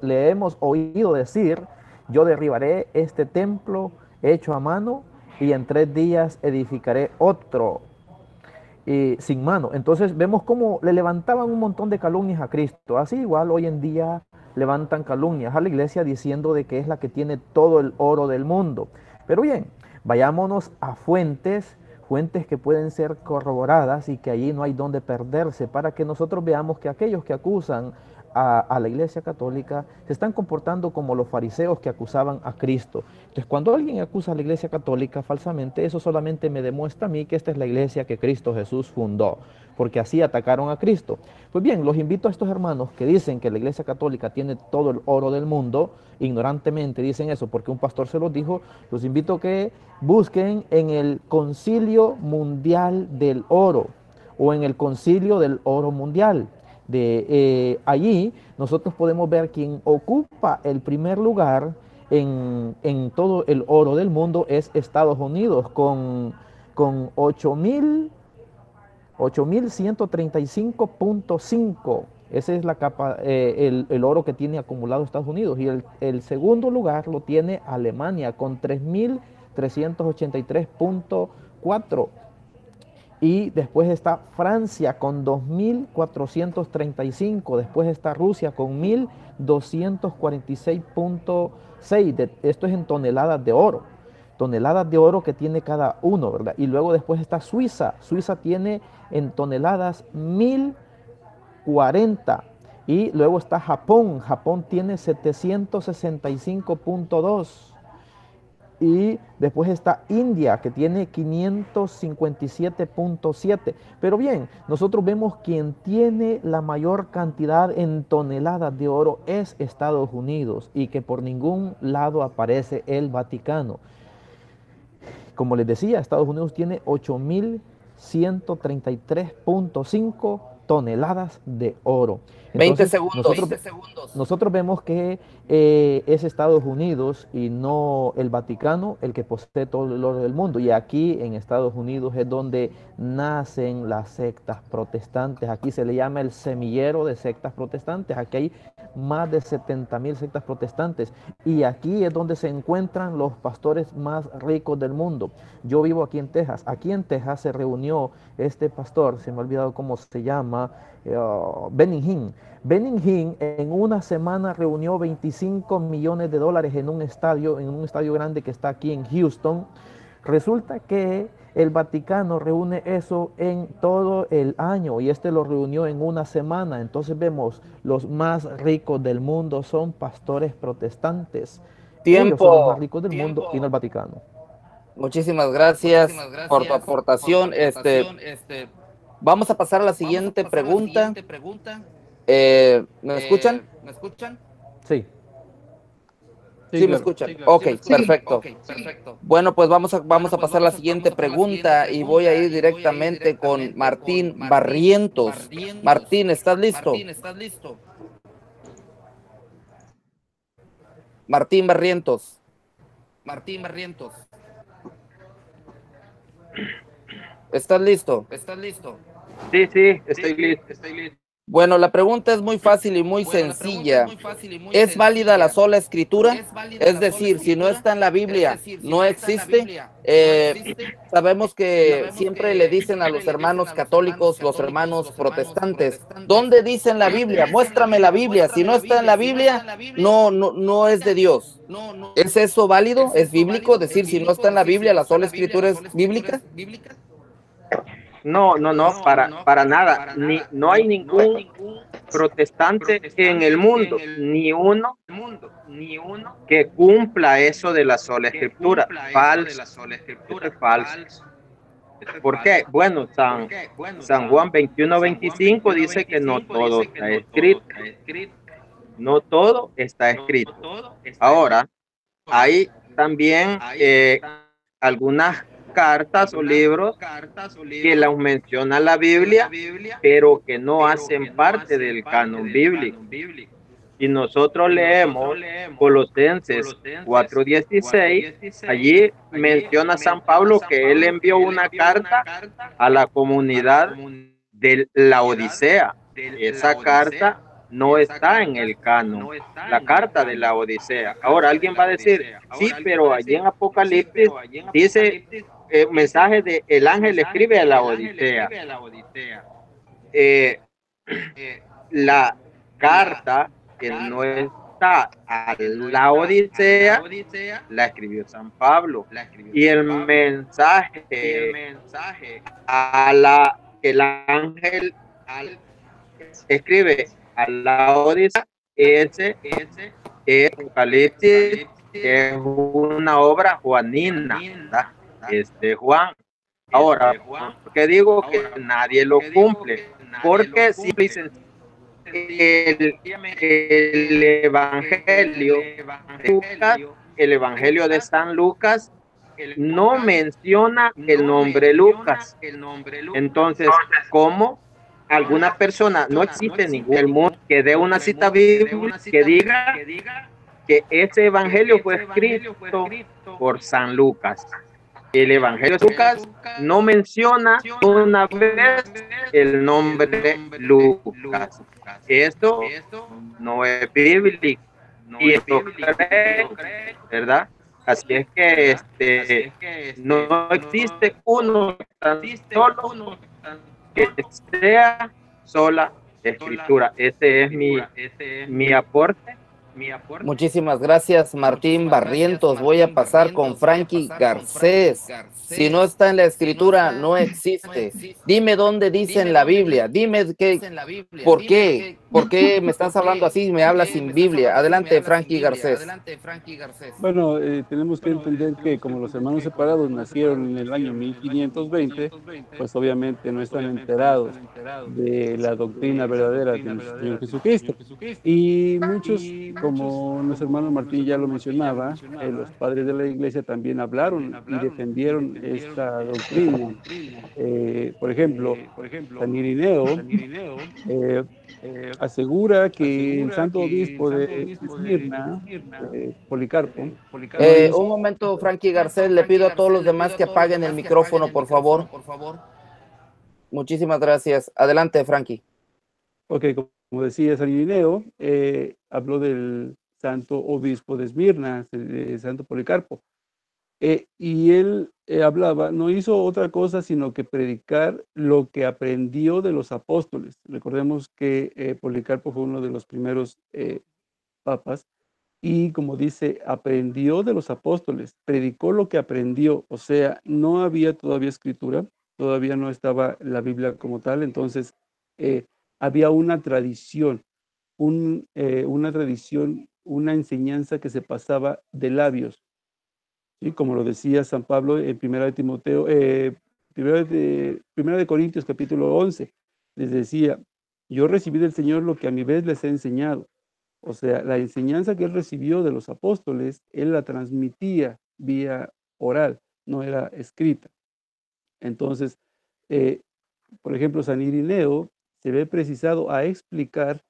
le hemos oído decir, yo derribaré este templo hecho a mano y en 3 días edificaré otro sin mano. Entonces vemos cómo le levantaban un montón de calumnias a Cristo. Así igual hoy en día levantan calumnias a la iglesia diciendo de que es la que tiene todo el oro del mundo. Pero bien, vayámonos a fuentes que pueden ser corroboradas y que allí no hay donde perderse, para que nosotros veamos que aquellos que acusan a la Iglesia Católica se están comportando como los fariseos que acusaban a Cristo. Entonces, cuando alguien acusa a la Iglesia Católica falsamente, eso solamente me demuestra a mí que esta es la iglesia que Cristo Jesús fundó, porque así atacaron a Cristo. Pues bien, los invito a estos hermanos que dicen que la Iglesia Católica tiene todo el oro del mundo, ignorantemente dicen eso porque un pastor se los dijo, los invito a que busquen en el Concilio Mundial del Oro o en el Concilio del Oro Mundial. Allí nosotros podemos ver quién ocupa el primer lugar en todo el oro del mundo es Estados Unidos con 8.135.5. Ese es el oro que tiene acumulado Estados Unidos. Y el segundo lugar lo tiene Alemania con 3.383.4. Y después está Francia con 2.435. Después está Rusia con 1.246.6. Esto es en toneladas de oro. Toneladas de oro que tiene cada uno, ¿verdad? Y luego después está Suiza. Suiza tiene en toneladas 1.040. Y luego está Japón. Japón tiene 765.2. Y después está India, que tiene 557.7. Pero bien, nosotros vemos quien tiene la mayor cantidad en toneladas de oro es Estados Unidos y que por ningún lado aparece el Vaticano. Como les decía, Estados Unidos tiene 8.133.5 toneladas de oro. Entonces, 20 segundos. Nosotros vemos que es Estados Unidos y no el Vaticano el que posee todo el oro del mundo. Y aquí en Estados Unidos es donde nacen las sectas protestantes. Aquí se le llama el semillero de sectas protestantes. Aquí hay más de 70.000 sectas protestantes. Y aquí es donde se encuentran los pastores más ricos del mundo. Yo vivo aquí en Texas. Aquí en Texas se reunió este pastor, se me ha olvidado cómo se llama, Benny Hinn. Benny Hinn en una semana reunió 25 millones de dólares en un estadio grande que está aquí en Houston. Resulta que el Vaticano reúne eso en todo el año y este lo reunió en una semana. Entonces vemos, los más ricos del mundo son pastores protestantes. Ellos son los más ricos del mundo y no el Vaticano. Muchísimas gracias por tu aportación. Vamos a pasar a la siguiente pregunta. ¿Me escuchan? Sí. Sí, me escuchan. Ok, perfecto. Bueno, pues vamos a pasar a la siguiente pregunta y voy a ir directamente con Martín Barrientos. Martín, ¿estás listo? Martín Barrientos. ¿Estás listo? Sí, estoy listo. Bueno, la pregunta es muy fácil y muy sencilla. ¿Es válida la sola escritura? Es decir, si no está en la Biblia, ¿no existe? Sabemos que siempre le dicen a los hermanos católicos, los hermanos protestantes, ¿dónde dice en la Biblia? Muéstrame la Biblia. Si no está en la Biblia, no es de Dios. ¿Es eso válido? ¿Es bíblico? Decir, si no está en la Biblia, la sola escritura es bíblica. No, para nada. No hay ningún protestante en el mundo, ni uno que cumpla eso de la sola escritura. Falso. Es falso. ¿Por qué? Bueno, San Juan 21:25 dice que no todo está escrito. No todo está escrito. Ahora, hay también algunas cartas o libros que las menciona la Biblia, pero que no hacen parte del canon bíblico. Y nosotros leemos Colosenses 4:16, allí menciona San Pablo que él envió una carta a la comunidad de la Odisea. Esa carta no está en el canon, la carta de la Odisea. Ahora alguien va a decir, sí, pero allí en Apocalipsis dice mensaje de el ángel escribe a la Odisea. La carta que no está a la Odisea la escribió San Pablo, y el mensaje a el ángel escribe a la Odisea, ese es Apocalipsis, que es una obra juanina, ¿verdad? Juan. Ahora, ¿por qué digo que nadie lo cumple? Porque simple y el Evangelio de Lucas, el Evangelio de San Lucas, no menciona el nombre Lucas. Entonces, ¿cómo alguna persona, no existe ningún el mundo que dé una cita bíblica que diga que ese Evangelio fue escrito por San Lucas? El Evangelio de Lucas no menciona una vez el nombre Lucas. Esto no es bíblico. Y esto cree, ¿verdad? Así es que no existe uno tan solo que sea sola escritura. Ese es mi aporte. Muchísimas gracias, Martín Barrientos. Voy a pasar con Frankie Garcés. Si no está en la escritura, no existe. Dime dónde dice en la Biblia. Dime ¿por qué? ¿Por qué me estás hablando así y me hablas sin Biblia? Adelante, Frankie Garcés. Bueno, tenemos que entender que como los hermanos separados nacieron en el año 1520, pues obviamente no están enterados de la doctrina verdadera de nuestro Señor Jesucristo. Y muchos, como nuestro hermano Martín ya lo mencionaba, los padres de la iglesia también hablaron y defendieron esta doctrina. Por ejemplo, San Irineo asegura que el santo obispo de Esmirna, Policarpo, no hizo... Un momento, Frankie Garcés, le pido a todos los demás que apaguen el micrófono, por favor. Muchísimas gracias. Adelante, Frankie. Ok, como decía San Irineo, habló del santo obispo de Esmirna, santo Policarpo. Y él hablaba, no hizo otra cosa sino que predicar lo que aprendió de los apóstoles. Recordemos que Policarpo fue uno de los primeros papas y, como dice, aprendió de los apóstoles, predicó lo que aprendió. O sea, no había todavía escritura, todavía no estaba la Biblia como tal, entonces había una tradición, una enseñanza que se pasaba de labios. ¿Sí? Como lo decía San Pablo en Primera de Timoteo, Primera de Corintios capítulo 11, les decía, yo recibí del Señor lo que a mi vez les he enseñado. O sea, la enseñanza que él recibió de los apóstoles, él la transmitía vía oral, no era escrita. Entonces, por ejemplo, San Irineo se ve precisado a explicar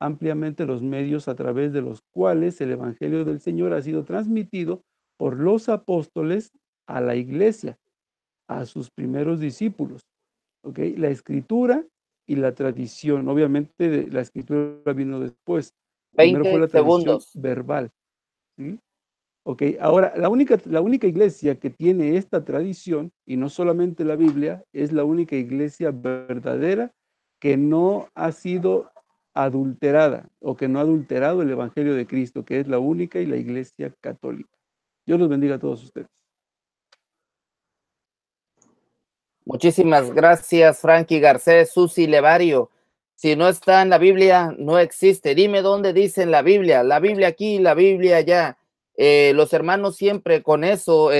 ampliamente los medios a través de los cuales el Evangelio del Señor ha sido transmitido por los apóstoles a la iglesia, a sus primeros discípulos. ¿Okay? La escritura y la tradición, obviamente la escritura vino después. Primero fue la tradición verbal. ¿Sí? Ok, ahora la única iglesia que tiene esta tradición, y no solamente la Biblia, es la única iglesia verdadera que no ha sido adulterada o que no ha adulterado el Evangelio de Cristo, que es la única y la iglesia católica. Dios los bendiga a todos ustedes. Muchísimas gracias, Frankie Garcés. Susi Levario. Si no está en la Biblia, no existe. Dime dónde dice en la Biblia aquí, la Biblia allá. Los hermanos siempre con eso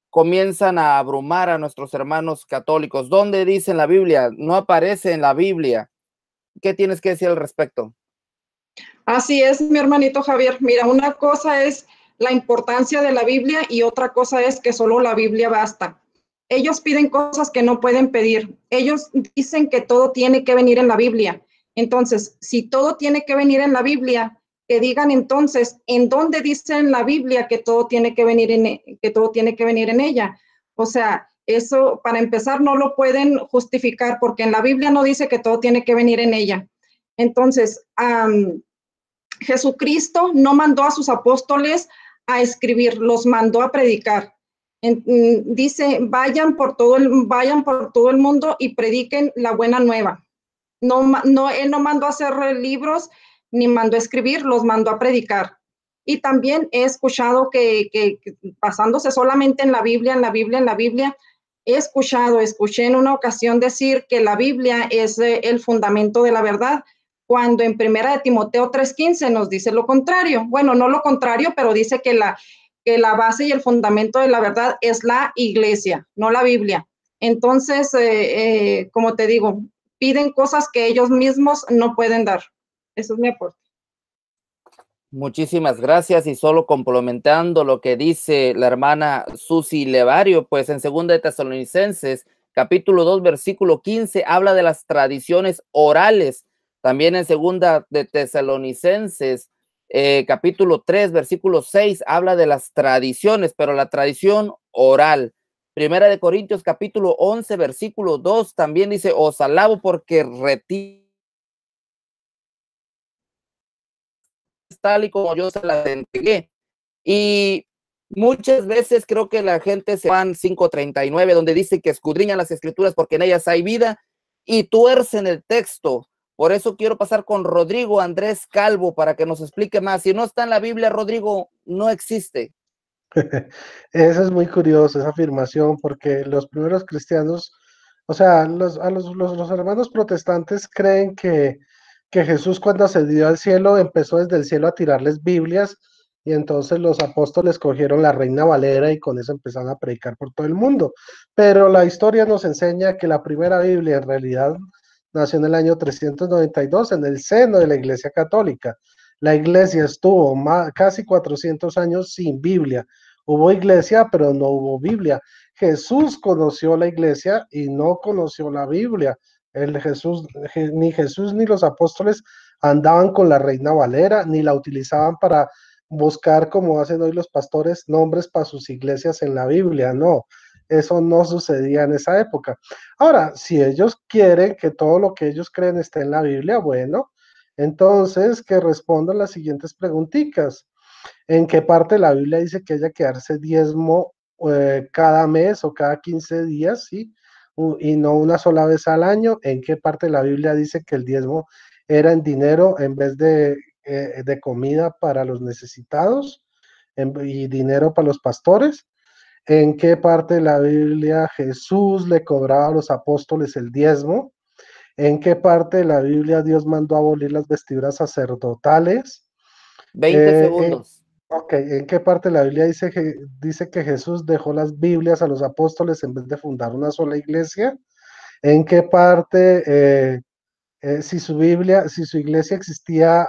comienzan a abrumar a nuestros hermanos católicos. ¿Dónde dice en la Biblia? No aparece en la Biblia. ¿Qué tienes que decir al respecto? Así es, mi hermanito Javier. Mira, una cosa es la importancia de la Biblia y otra cosa es que solo la Biblia basta. Ellos piden cosas que no pueden pedir. Ellos dicen que todo tiene que venir en la Biblia. Entonces, si todo tiene que venir en la Biblia, que digan entonces, ¿en dónde dice en la Biblia que todo tiene que venir en ella? O sea, eso para empezar no lo pueden justificar porque en la Biblia no dice que todo tiene que venir en ella. Entonces, Jesucristo no mandó a sus apóstoles a escribir, los mandó a predicar. Dice, vayan por todo el mundo y prediquen la buena nueva. Él no mandó a hacer libros ni mandó a escribir, los mandó a predicar. Y también he escuchado que basándose solamente en la Biblia, escuché en una ocasión decir que la Biblia es el fundamento de la verdad, cuando en primera de Timoteo 3:15 nos dice lo contrario. Bueno, no lo contrario, pero dice que la base y el fundamento de la verdad es la iglesia, no la Biblia. Entonces, como te digo, piden cosas que ellos mismos no pueden dar. Eso es mi aporte. Muchísimas gracias, y solo complementando lo que dice la hermana Susi Levario, pues en 2 de Tesalonicenses, capítulo 2, versículo 15, habla de las tradiciones orales. También en 2 de Tesalonicenses, capítulo 3, versículo 6, habla de las tradiciones, pero la tradición oral. Primera de Corintios, capítulo 11, versículo 2, también dice, os alabo porque retiro tal y como yo se las entregué. Y muchas veces creo que la gente se van 5:39, donde dice que escudriñan las escrituras porque en ellas hay vida, y tuercen el texto. Por eso quiero pasar con Rodrigo Andrés Calvo para que nos explique más. Si no está en la Biblia, Rodrigo, no existe. Eso es muy curioso, esa afirmación, porque los primeros cristianos, o sea, los hermanos protestantes creen que Jesús cuando ascendió al cielo empezó desde el cielo a tirarles Biblias y entonces los apóstoles cogieron la Reina Valera y con eso empezaron a predicar por todo el mundo. Pero la historia nos enseña que la primera Biblia en realidad nació en el año 392 en el seno de la Iglesia Católica. La iglesia estuvo casi 400 años sin Biblia. Hubo iglesia, pero no hubo Biblia. Jesús conoció la iglesia y no conoció la Biblia. Ni Jesús ni los apóstoles andaban con la Reina Valera, ni la utilizaban para buscar, como hacen hoy los pastores, nombres para sus iglesias en la Biblia. No, eso no sucedía en esa época. Ahora, si ellos quieren que todo lo que ellos creen esté en la Biblia, bueno, entonces que respondan las siguientes preguntitas. ¿En qué parte de la Biblia dice que haya que darse diezmo cada mes o cada 15 días, sí? Y no una sola vez al año. ¿En qué parte de la Biblia dice que el diezmo era en dinero en vez de comida para los necesitados y dinero para los pastores? ¿En qué parte de la Biblia Jesús le cobraba a los apóstoles el diezmo? ¿En qué parte de la Biblia Dios mandó abolir las vestiduras sacerdotales? 20 segundos. Ok, ¿en qué parte de la Biblia dice que Jesús dejó las Biblias a los apóstoles en vez de fundar una sola iglesia? ¿En qué parte, si su iglesia existía,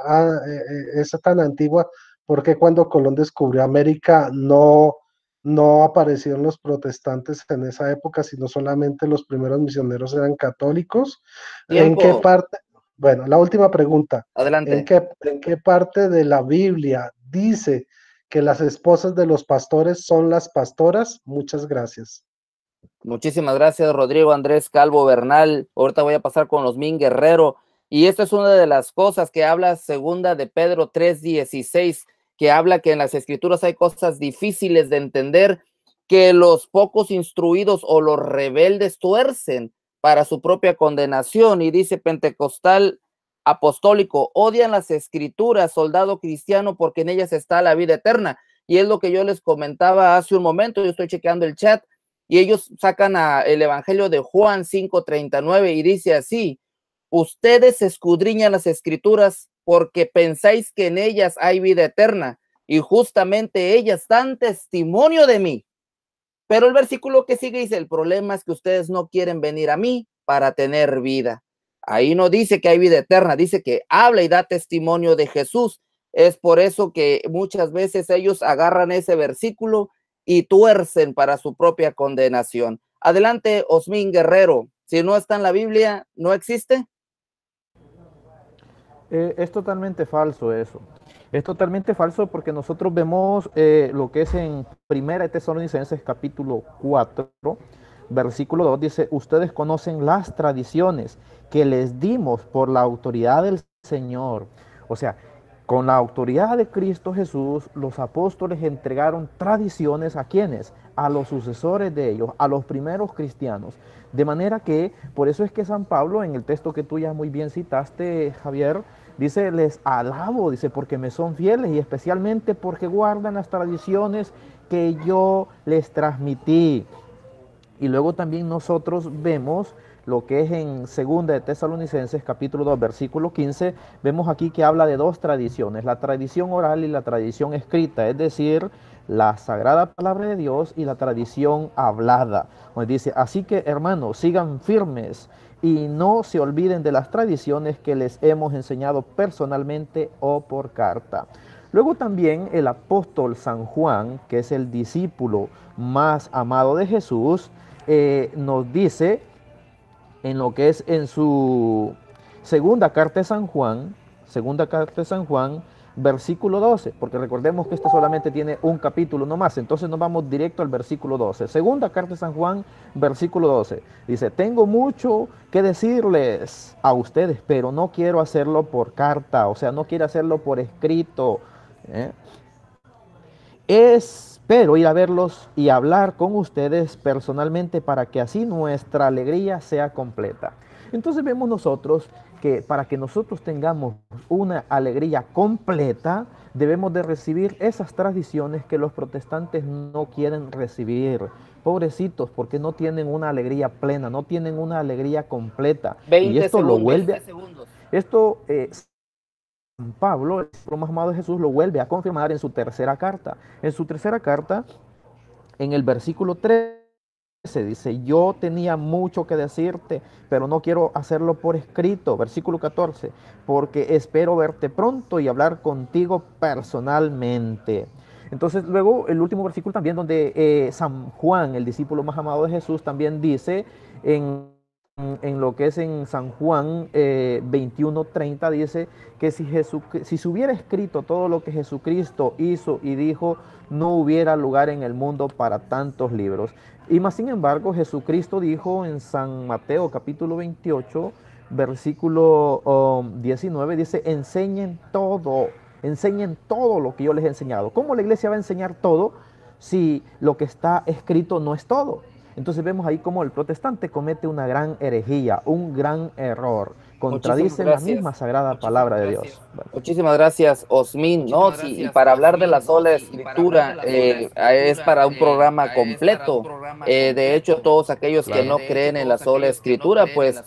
es tan antigua, por qué cuando Colón descubrió América no aparecieron los protestantes en esa época, sino solamente los primeros misioneros eran católicos? ¿En qué Tiempo. parte? Bueno, la última pregunta. Adelante. ¿En qué parte de la Biblia dice que las esposas de los pastores son las pastoras? Muchas gracias. Muchísimas gracias, Rodrigo Andrés Calvo Bernal. Ahorita voy a pasar con Osmín Guerrero. Y esta es una de las cosas que habla 2 de Pedro 3:16, que habla que en las escrituras hay cosas difíciles de entender, que los pocos instruidos o los rebeldes tuercen para su propia condenación. Y dice Pentecostal Apostólico, odian las escrituras, soldado cristiano, porque en ellas está la vida eterna. Y es lo que yo les comentaba hace un momento. Yo estoy chequeando el chat y ellos sacan el Evangelio de Juan 5:39 y dice así: ustedes escudriñan las escrituras porque pensáis que en ellas hay vida eterna, y justamente ellas dan testimonio de mí. Pero el versículo que sigue dice: el problema es que ustedes no quieren venir a mí para tener vida. Ahí no dice que hay vida eterna, dice que habla y da testimonio de Jesús. Es por eso que muchas veces ellos agarran ese versículo y tuercen para su propia condenación. Adelante, Osmín Guerrero. Si no está en la Biblia, ¿no existe? Es totalmente falso eso. Es totalmente falso porque nosotros vemos lo que es en Primera de Tesalonicenses capítulo 4, versículo 2, dice, ustedes conocen las tradiciones que les dimos por la autoridad del Señor. O sea, con la autoridad de Cristo Jesús, los apóstoles entregaron tradiciones ¿a quiénes? A los sucesores de ellos, a los primeros cristianos. De manera que, por eso es que San Pablo, en el texto que tú ya muy bien citaste, Javier, dice, les alabo, dice, porque me son fieles y especialmente porque guardan las tradiciones que yo les transmití. Y luego también nosotros vemos lo que es en segunda de Tesalonicenses, capítulo 2, versículo 15, vemos aquí que habla de dos tradiciones, la tradición oral y la tradición escrita, es decir, la sagrada palabra de Dios y la tradición hablada. Donde dice, así que hermanos, sigan firmes y no se olviden de las tradiciones que les hemos enseñado personalmente o por carta. Luego también el apóstol San Juan, que es el discípulo más amado de Jesús, nos dice en lo que es en su segunda carta de San Juan, versículo 12, porque recordemos que este solamente tiene un capítulo nomás, entonces nos vamos directo al versículo 12. Segunda carta de San Juan, versículo 12, dice, tengo mucho que decirles a ustedes, pero no quiero hacerlo por carta, o sea, no quiero hacerlo por escrito, ¿eh? Espero ir a verlos y hablar con ustedes personalmente para que así nuestra alegría sea completa. Entonces vemos nosotros que para que nosotros tengamos una alegría completa, debemos de recibir esas tradiciones que los protestantes no quieren recibir. Pobrecitos, porque no tienen una alegría plena, no tienen una alegría completa. Y esto lo vuelve, esto Pablo, el discípulo más amado de Jesús, lo vuelve a confirmar en su tercera carta. En su tercera carta, en el versículo 13, dice, yo tenía mucho que decirte, pero no quiero hacerlo por escrito. Versículo 14, porque espero verte pronto y hablar contigo personalmente. Entonces luego el último versículo también donde San Juan, el discípulo más amado de Jesús, también dice en lo que es en San Juan 21:30, dice que si se hubiera escrito todo lo que Jesucristo hizo y dijo, no hubiera lugar en el mundo para tantos libros. Y más sin embargo, Jesucristo dijo en San Mateo capítulo 28, versículo 19, dice, enseñen todo lo que yo les he enseñado. ¿Cómo la iglesia va a enseñar todo si lo que está escrito no es todo? Entonces vemos ahí cómo el protestante comete una gran herejía, un gran error, contradice la misma sagrada palabra de Dios. Bueno. Muchísimas gracias, Osmin. No, sí, y para hablar de la sola escritura es para un programa completo. De hecho, todos aquellos que no creen en la sola escritura, pues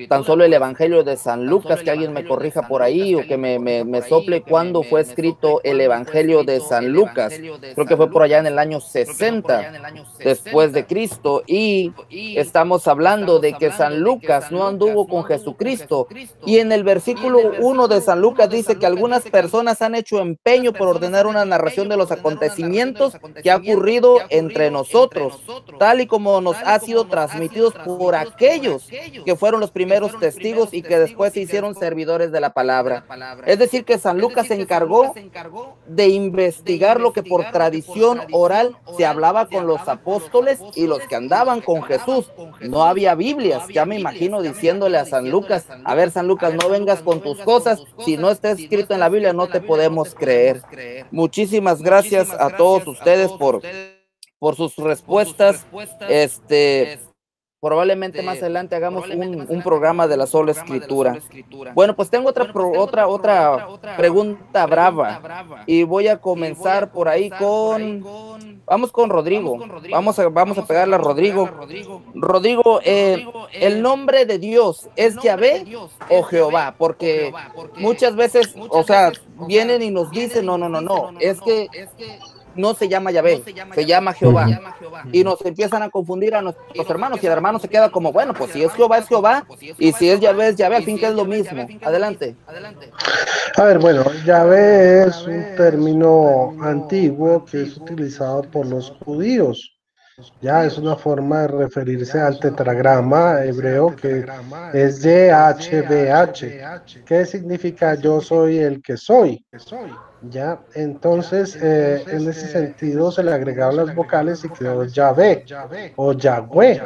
tan solo el Evangelio de San Lucas, que alguien me corrija por ahí o que me sople cuándo fue escrito el Evangelio de San Lucas. Creo que fue por allá en el año 60 después de Cristo, y estamos hablando de que San Lucas no anduvo con Jesucristo, y en el versículo 1 de San Lucas dice que algunas personas han hecho empeño por ordenar una narración de los acontecimientos que ha ocurrido entre nosotros, tal y como nos ha sido transmitidos por aquellos que fueron los primeros testigos y que después se hicieron servidores de la palabra. Es decir, que San Lucas se encargó de investigar lo que por tradición oral se hablaba con los apóstoles y los que andaban con Jesús. No había Biblias. Ya me imagino diciéndole a San Lucas, a ver, San Lucas, no vengas con tus cosas, si no está escrito en la Biblia no te podemos creer. Muchísimas gracias a todos ustedes por sus respuestas. Probablemente más adelante hagamos un programa de la sola escritura. Bueno, pues tengo otra pregunta brava, y voy a comenzar por ahí vamos con Rodrigo. Vamos a pegarle a Rodrigo. Rodrigo, ¿el nombre de Dios es Yahvé o Jehová? Porque muchas veces, o sea, vienen y nos dicen, no, es que no se llama Yahvé, se llama Jehová. Y nos empiezan a confundir a nuestros hermanos, y el hermano se queda como, bueno, pues si es Jehová, y si es Yahvé, al fin que es lo mismo. Adelante. A ver, bueno, Yahvé es un término antiguo que es utilizado por los judíos. Ya es una forma de referirse al tetragrama hebreo que es YHWH, que significa yo soy el que soy. Ya, entonces en ese sentido se le agregaron las vocales y quedó Yahvé o Yahweh.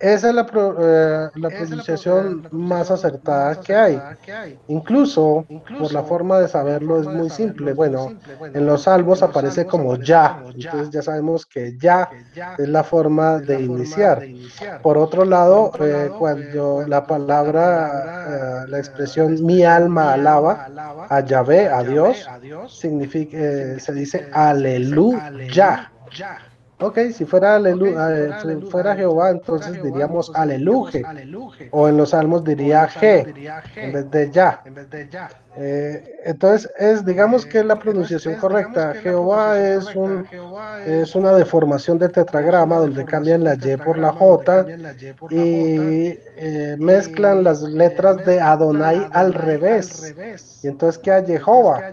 Esa es la pronunciación más acertada que hay. Incluso, por la forma de saberlo, es muy simple. Bueno, en los salmos aparece como ya, entonces ya sabemos que ya es la forma de iniciar. Por otro lado, cuando la palabra, la expresión mi alma alaba a Yahvé, a Dios, significa, se dice aleluya. Ok, si fuera, fuera Jehová, entonces diríamos aleluje, o en los salmos diría Je, en vez de Ya. Entonces, digamos que la pronunciación correcta. Jehová es una deformación del tetragrama donde cambian la Y por la J y mezclan las letras de Adonai al revés. Y entonces queda Jehová.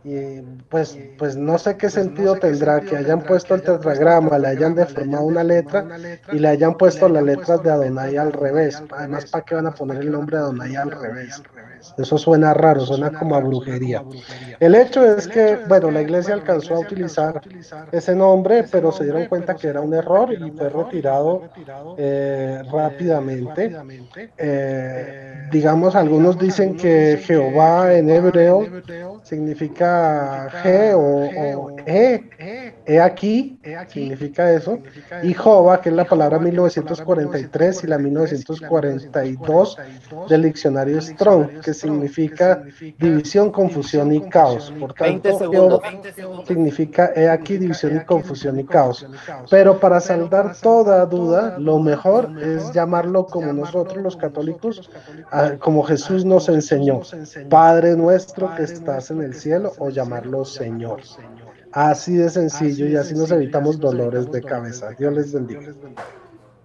Y pues no sé qué sentido tendrá que hayan puesto el tetragrama, le hayan deformado una letra y le hayan puesto las letras de Adonai al revés. Además, ¿para qué van a poner el nombre de Adonai al revés? Eso suena raro, suena como a brujería. El hecho es que, bueno, la iglesia alcanzó a utilizar ese nombre, pero se dieron cuenta que era un error y fue retirado rápidamente. Digamos, algunos dicen que Jehová en hebreo significa G o he aquí, significa eso, y Jova, que es la palabra 1943 y la 1942 del diccionario Strong, que significa división, confusión y caos. Por 20 tanto, segundos. significa he aquí, división y confusión y caos. Pero para saldar toda duda, lo mejor es llamarlo como nosotros los católicos, como Jesús nos enseñó, Padre nuestro que estás en el cielo, o llamarlo Señor. Así de sencillo y así nos evitamos dolores de cabeza. Dios les bendiga.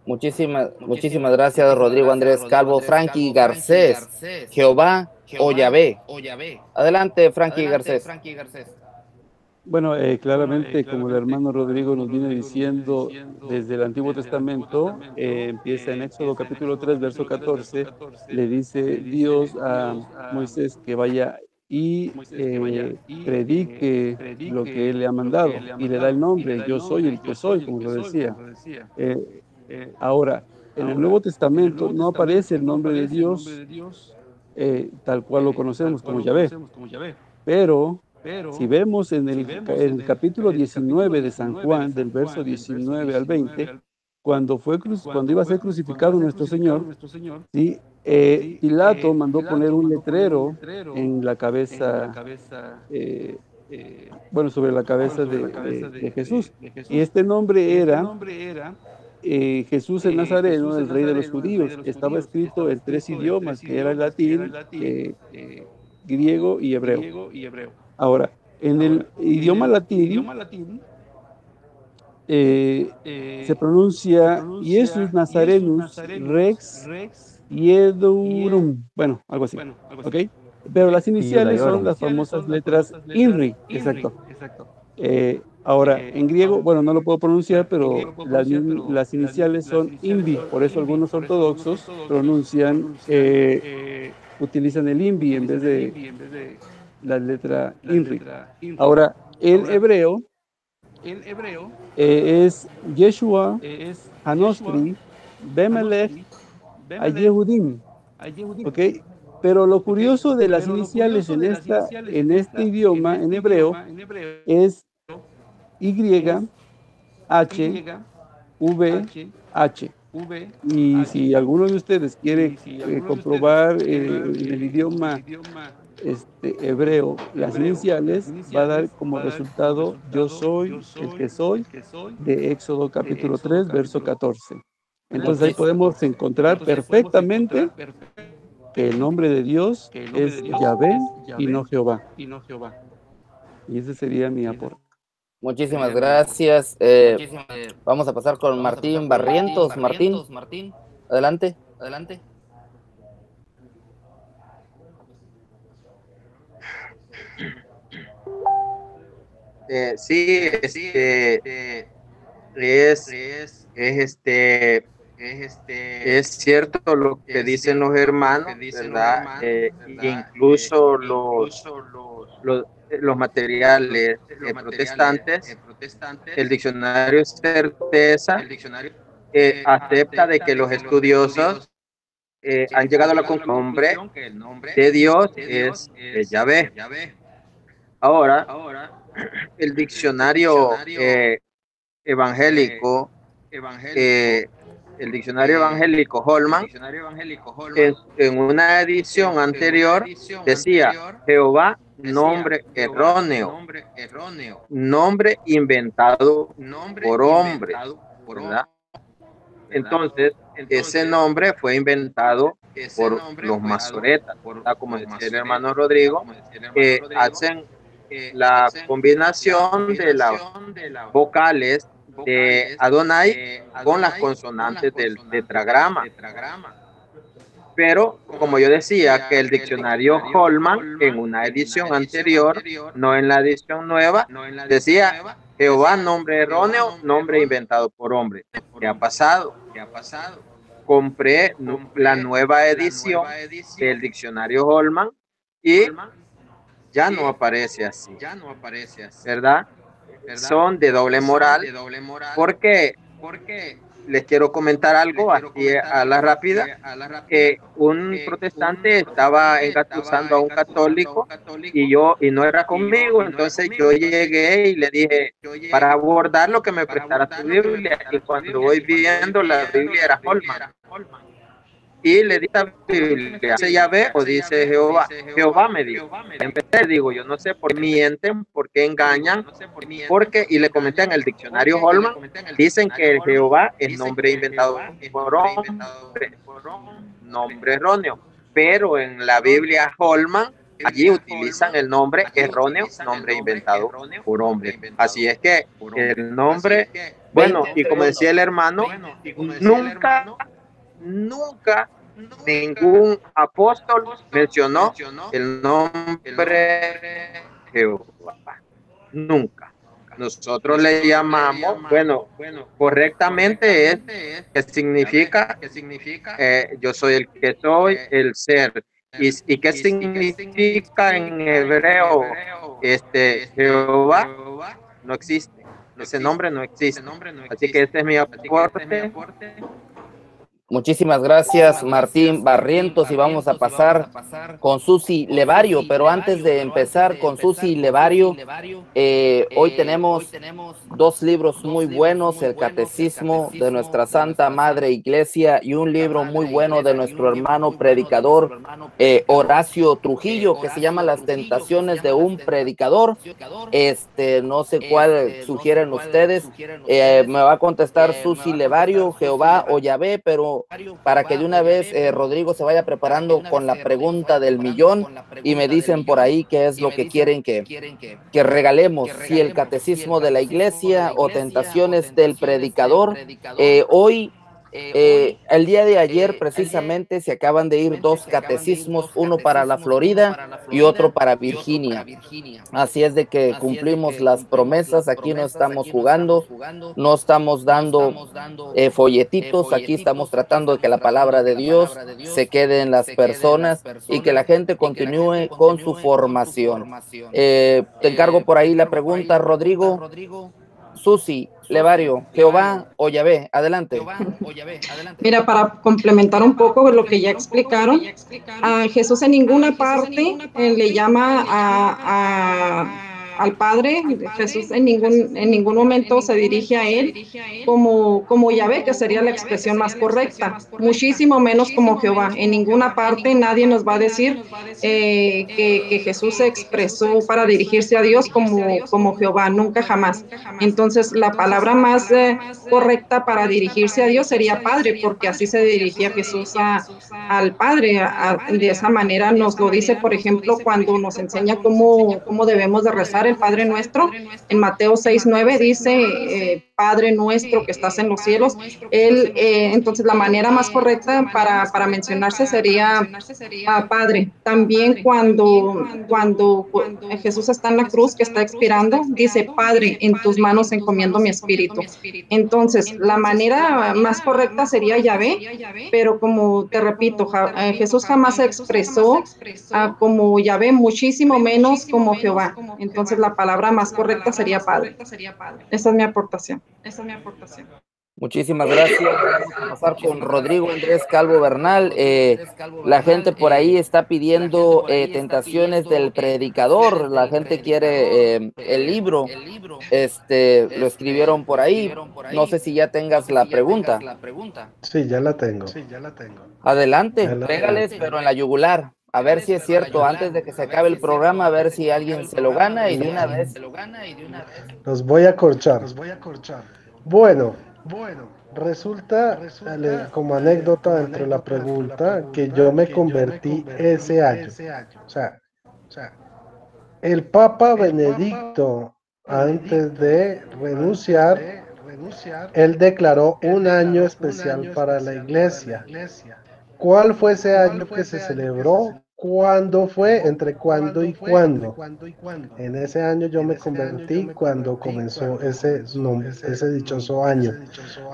Muchísimas gracias, Rodrigo Andrés Calvo. Frankie Garcés, Jehová o Yahvé. Adelante, Frankie Garcés. Bueno, claramente, como el hermano Rodrigo nos viene diciendo desde el Antiguo Testamento, empieza en Éxodo capítulo 3, verso 14, le dice Dios a Moisés que vaya y predique lo que él le ha mandado, y le da el nombre, yo soy el que soy, como lo decía. Eh, Ahora, en el Nuevo Testamento no aparece el nombre de Dios tal cual lo conocemos como Yahvé, pero si vemos en el capítulo 19 de San Juan, del verso 19 al 20, cuando iba a ser crucificado nuestro Señor, ¿sí? Pilato mandó poner un letrero en la cabeza, bueno, sobre la cabeza de Jesús. Y este nombre era Jesús el Nazareno, el rey de los judíos. Estaba escrito en tres idiomas, que era el latín, griego y hebreo. Ahora, en el idioma latín se pronuncia Jesus Nazarenus Rex Iedurum, bueno, algo así, ¿ok? Pero las iniciales son las famosas letras INRI, exacto. Ahora, en griego, bueno, no lo puedo pronunciar, pero las iniciales son INVI, por eso algunos ortodoxos utilizan el INVI en vez de la letra INRI. Ahora, en hebreo es Yeshua, Hanostri, Bemelech, Ayehudim, ¿ok? Pero lo curioso de las iniciales en este idioma, en hebreo, es Y, H, V, H. Y si alguno de ustedes quiere comprobar en el idioma hebreo las iniciales, va a dar como resultado yo soy el que soy, de Éxodo capítulo 3, verso 14. Entonces ahí podemos encontrar perfectamente que el nombre de Dios es Yahvé y no Jehová. Y ese sería mi aporte. Muchísimas gracias. Vamos a pasar con Martín Barrientos. Martín, adelante. Sí, es cierto lo que dicen los hermanos, ¿verdad? Incluso los materiales protestantes, el diccionario Certeza acepta de que los estudiosos han llegado a la conclusión que el nombre de Dios es Yahvé. Ahora, el diccionario evangélico, Holman, en una edición anterior decía: Jehová nombre erróneo, nombre inventado por hombre, ¿verdad? Entonces, ese nombre fue inventado por los masoretas, ¿verdad? Como decía el hermano Rodrigo, hacen la combinación de las vocales de Adonai con las consonantes del tetragrama. Pero, como yo decía, que el diccionario Holman, en una edición anterior, no en la edición nueva, decía Jehová, nombre erróneo, nombre inventado por hombre. ¿Qué ha pasado? Compré la nueva edición del diccionario Holman y ya no aparece así, ¿verdad? Son de doble moral, porque les quiero comentar algo así a la rápida, que un protestante estaba engatusando a un católico y no era conmigo, entonces yo llegué y le dije para abordar lo que me prestara su Biblia, y cuando voy viendo la Biblia era Holman. Y le di la Biblia, ¿dice Yahvé o dice Jehová? Jehová me dijo. Empecé, digo, yo no sé por qué mienten, por qué engañan, porque, y le comenté en el diccionario Holman, dicen que el Jehová es nombre inventado por hombre, nombre erróneo, pero en la Biblia Holman, allí utilizan el nombre erróneo, nombre inventado por hombre. Así es que el nombre, bueno, y como decía el hermano, nunca ningún apóstol mencionó el nombre Jehová. Nunca. Nosotros le llamamos, bueno, correctamente es que significa yo soy el que soy, el ser. ¿Y qué significa en hebreo Jehová? No existe. Ese nombre no existe. Así que este es mi aporte. Muchísimas gracias, Martín Barrientos, y vamos a pasar con Susi Levario, pero antes de empezar con Susi Levario, hoy tenemos dos libros muy buenos, el Catecismo de nuestra Santa Madre Iglesia y un libro muy bueno de nuestro hermano predicador Horacio Trujillo, que se llama Las Tentaciones de un Predicador. No sé cuál sugieren ustedes. Me va a contestar Susi Levario, Jehová o Yahvé, pero para que de una vez Rodrigo se vaya preparando con la pregunta del millón, y me dicen por ahí qué es lo que quieren que regalemos, si el Catecismo de la Iglesia o Tentaciones del Predicador. Hoy el día de ayer precisamente se acaban de ir dos catecismos, uno para la Florida y otro para Virginia. Así es de que cumplimos las promesas, aquí no estamos jugando, no estamos dando folletitos, aquí estamos tratando de que la palabra de Dios se quede en las personas y que la gente continúe con su formación. Te encargo por ahí la pregunta, Rodrigo. Susi Levario, Jehová o Yahvé, adelante. Mira, para complementar un poco lo que ya explicaron, a Jesús en ninguna parte le llama al Padre. Jesús en ningún momento se dirige a él como Yahvé, que sería la expresión más correcta, muchísimo menos como Jehová. En ninguna parte nadie nos va a decir que Jesús se expresó para dirigirse a Dios como Jehová, nunca jamás. Entonces, la palabra más correcta para dirigirse a Dios sería Padre, porque así se dirigía Jesús al Padre. De esa manera nos lo dice, por ejemplo, cuando nos enseña cómo debemos de rezar el Padre Nuestro. En Mateo 6:9 dice, Padre nuestro que estás en los cielos. Entonces, la manera más correcta para mencionarse sería Padre. También cuando Jesús está en la cruz, que está expirando, dice, Padre, en tus manos encomiendo mi espíritu. Entonces, la manera más correcta sería Yahvé, pero como te repito, Jesús jamás se expresó como Yahvé, muchísimo menos como Jehová. Entonces, la palabra más correcta sería Padre. Esa es mi aportación. Muchísimas gracias. Vamos a pasar con Rodrigo Andrés Calvo Bernal. La gente por ahí está pidiendo Tentaciones del Predicador. La gente quiere el libro. Lo escribieron por ahí. No sé si ya tengas la pregunta. Sí, ya la tengo. Adelante, pégales, pero en la yugular. a ver si es cierto, antes de que se acabe el programa, a ver si alguien se lo gana y de una vez. Los voy a corchar. Bueno, resulta, como anécdota dentro de la pregunta, que yo me convertí ese año. O sea, el Papa Benedicto, antes de renunciar, él declaró un año especial para la iglesia. ¿Cuál fue ese año que se celebró? ¿Cuándo fue? ¿Entre cuándo y cuándo? En ese año yo me convertí cuando comenzó ese dichoso año.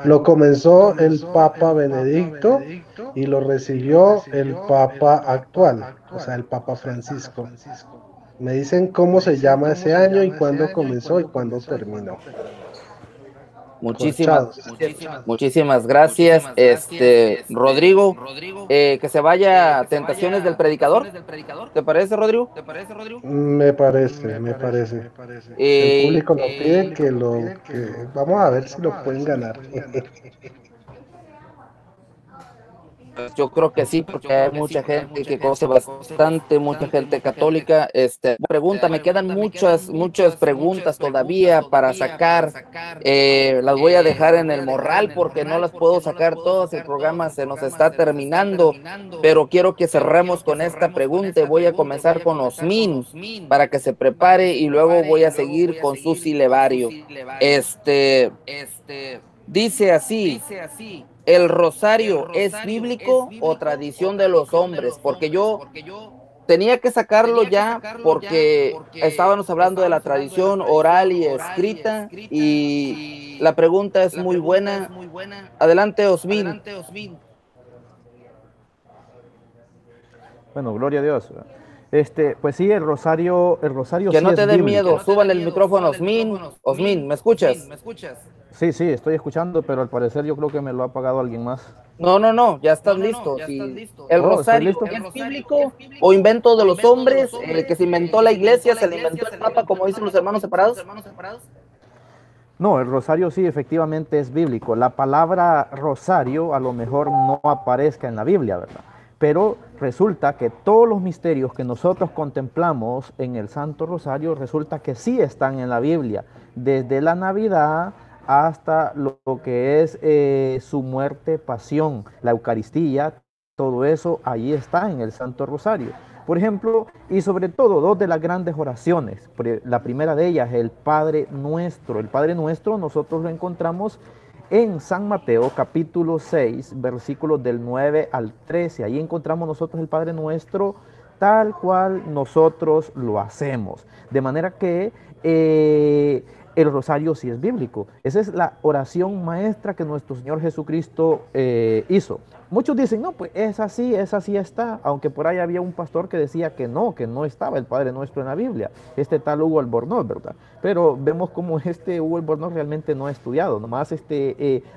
Lo comenzó el Papa Benedicto y lo recibió el Papa actual, o sea, el Papa Francisco. Me dicen cómo se llama ese año y cuándo comenzó y cuándo terminó. Muchísimas gracias. Rodrigo, que se vaya a Tentaciones del Predicador. ¿Te parece, Rodrigo? Me parece. El público lo pide vamos a ver si lo pueden ganar. Yo creo que sí, porque hay mucha gente que conoce bastante, mucha gente católica. Pregunta, me quedan muchas preguntas todavía para sacar. Las voy a dejar en el morral porque no las puedo sacar todas. El programa se nos está terminando, pero quiero que cerremos con esta pregunta. Voy a comenzar con Osmin para que se prepare y luego voy a seguir con Susi Levario. Dice así. ¿El rosario es bíblico o tradición de los hombres? Porque yo tenía que sacarlo ya porque estábamos hablando de la tradición oral y escrita y la pregunta es muy buena. Adelante, Osmin. Bueno, gloria a Dios. Pues sí, el rosario que sí no te es dé bíblico. miedo, súbale el micrófono, Osmin, ¿me escuchas? Sí, estoy escuchando, pero al parecer yo creo que me lo ha apagado alguien más. No, ya estás listo. ¿El rosario es bíblico o invento de los hombres? El que se inventó la iglesia, se le inventó el papa, como dicen los hermanos separados. No, el rosario sí efectivamente es bíblico. La palabra rosario a lo mejor no aparezca en la Biblia, ¿verdad? Pero resulta que todos los misterios que nosotros contemplamos en el Santo Rosario resulta que sí están en la Biblia, desde la Navidad hasta lo que es su muerte, pasión, la Eucaristía, todo eso ahí está en el Santo Rosario. Por ejemplo, y sobre todo dos de las grandes oraciones. La primera de ellas, el Padre Nuestro. El Padre Nuestro nosotros lo encontramos en San Mateo capítulo 6, versículos del 9 al 13. Ahí encontramos nosotros el Padre Nuestro tal cual nosotros lo hacemos. De manera que el rosario sí es bíblico. Esa es la oración maestra que nuestro Señor Jesucristo hizo. Muchos dicen, no, pues es así está, aunque por ahí había un pastor que decía que no estaba el Padre Nuestro en la Biblia, tal Hugo Albornoz, ¿verdad? Pero vemos como Hugo Albornoz realmente no ha estudiado, nomás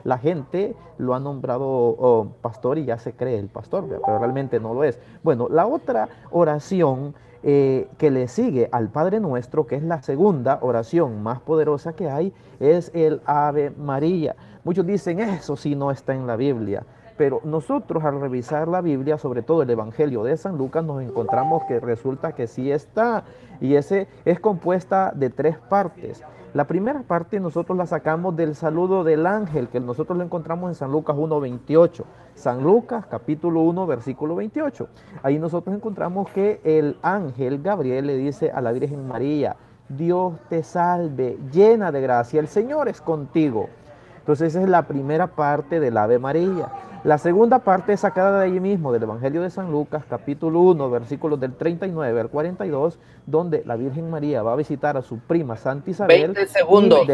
la gente lo ha nombrado pastor y ya se cree el pastor, ¿verdad? Pero realmente no lo es. Bueno, la otra oración que le sigue al Padre Nuestro, que es la segunda oración más poderosa que hay, es el Ave María. Muchos dicen, eso sí no está en la Biblia. Pero nosotros al revisar la Biblia, sobre todo el Evangelio de San Lucas, nos encontramos que resulta que sí está. Y ese es compuesta de 3 partes. La primera parte nosotros la sacamos del saludo del ángel, que nosotros lo encontramos en San Lucas 1:28. San Lucas capítulo 1, versículo 28. Ahí nosotros encontramos que el ángel Gabriel le dice a la Virgen María, Dios te salve, llena de gracia, el Señor es contigo. Entonces esa es la primera parte del Ave María. La segunda parte es sacada de allí mismo, del Evangelio de San Lucas, capítulo 1, versículos del 39 al 42, donde la Virgen María va a visitar a su prima Santa Isabel. 20 segundos.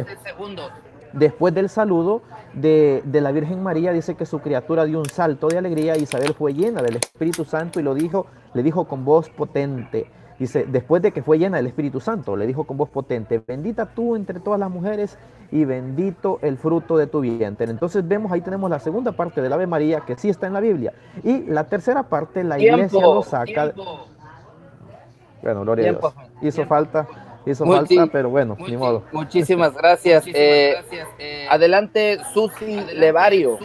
Después del saludo de la Virgen María, dice que su criatura dio un salto de alegría. Isabel fue llena del Espíritu Santo y le dijo con voz potente. Dice, después de que fue llena del Espíritu Santo, le dijo con voz potente, bendita tú entre todas las mujeres y bendito el fruto de tu vientre. Entonces vemos, ahí tenemos la segunda parte del Ave María, que sí está en la Biblia. Y la tercera parte, la iglesia lo saca. Bueno, gloria a Dios. Hizo falta, pero bueno, ni modo. Muchísimas gracias. Adelante, Susi Levario.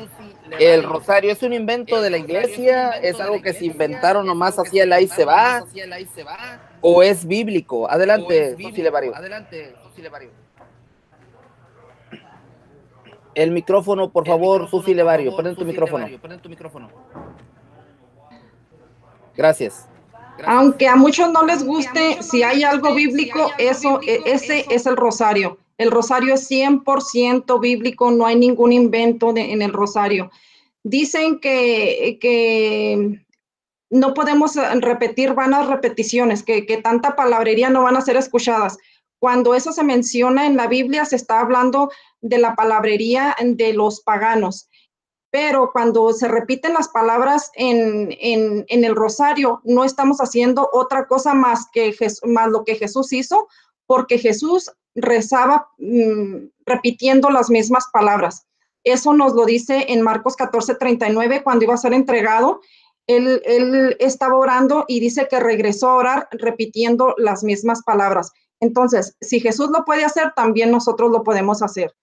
¿El rosario es un invento de la iglesia? ¿Es algo que se inventaron nomás así el ahí se va? ¿O es bíblico? Adelante, Susi Levario. El micrófono, por favor, Susi Levario. Prende tu micrófono. Gracias. Aunque a muchos no les guste, si hay algo bíblico, ese es el rosario. El rosario es 100% bíblico, no hay ningún invento en el rosario. Dicen que no podemos repetir vanas repeticiones, que tanta palabrería no van a ser escuchadas. Cuando eso se menciona en la Biblia, se está hablando de la palabrería de los paganos. Pero cuando se repiten las palabras en el rosario, no estamos haciendo otra cosa más lo que Jesús hizo, porque Jesús rezaba repitiendo las mismas palabras. Eso nos lo dice en Marcos 14:39, cuando iba a ser entregado. Él estaba orando y dice que regresó a orar repitiendo las mismas palabras. Entonces, si Jesús lo puede hacer, también nosotros lo podemos hacer.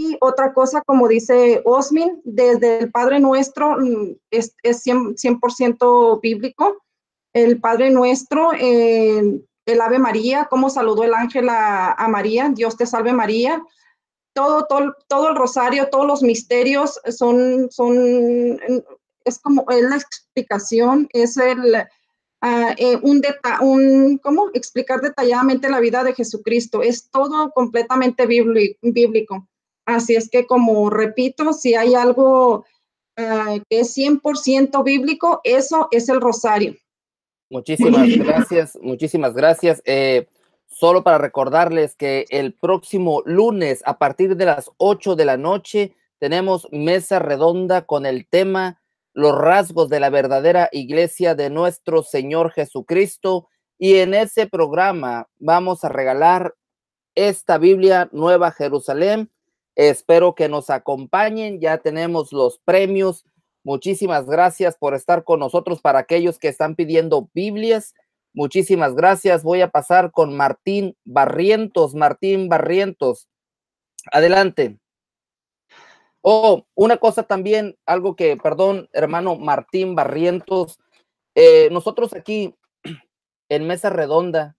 Y otra cosa, como dice Osmin, desde el Padre Nuestro es 100% bíblico. El Padre Nuestro, el Ave María, cómo saludó el ángel a María, Dios te salve María. Todo el rosario, todos los misterios es la explicación, es ¿cómo? Explicar detalladamente la vida de Jesucristo. Es todo completamente bíblico. Así es que, como repito, si hay algo que es 100% bíblico, eso es el rosario. Muchísimas gracias, muchísimas gracias. Solo para recordarles que el próximo lunes, a partir de las 8 de la noche, tenemos mesa redonda con el tema los rasgos de la verdadera iglesia de nuestro Señor Jesucristo. Y en ese programa vamos a regalar esta Biblia Nueva Jerusalén. Espero que nos acompañen. Ya tenemos los premios. Muchísimas gracias por estar con nosotros. Para aquellos que están pidiendo Biblias, muchísimas gracias. Voy a pasar con Martín Barrientos. Martín Barrientos, adelante. Oh, una cosa también, algo que, perdón, hermano Martín Barrientos, nosotros aquí en Mesa Redonda,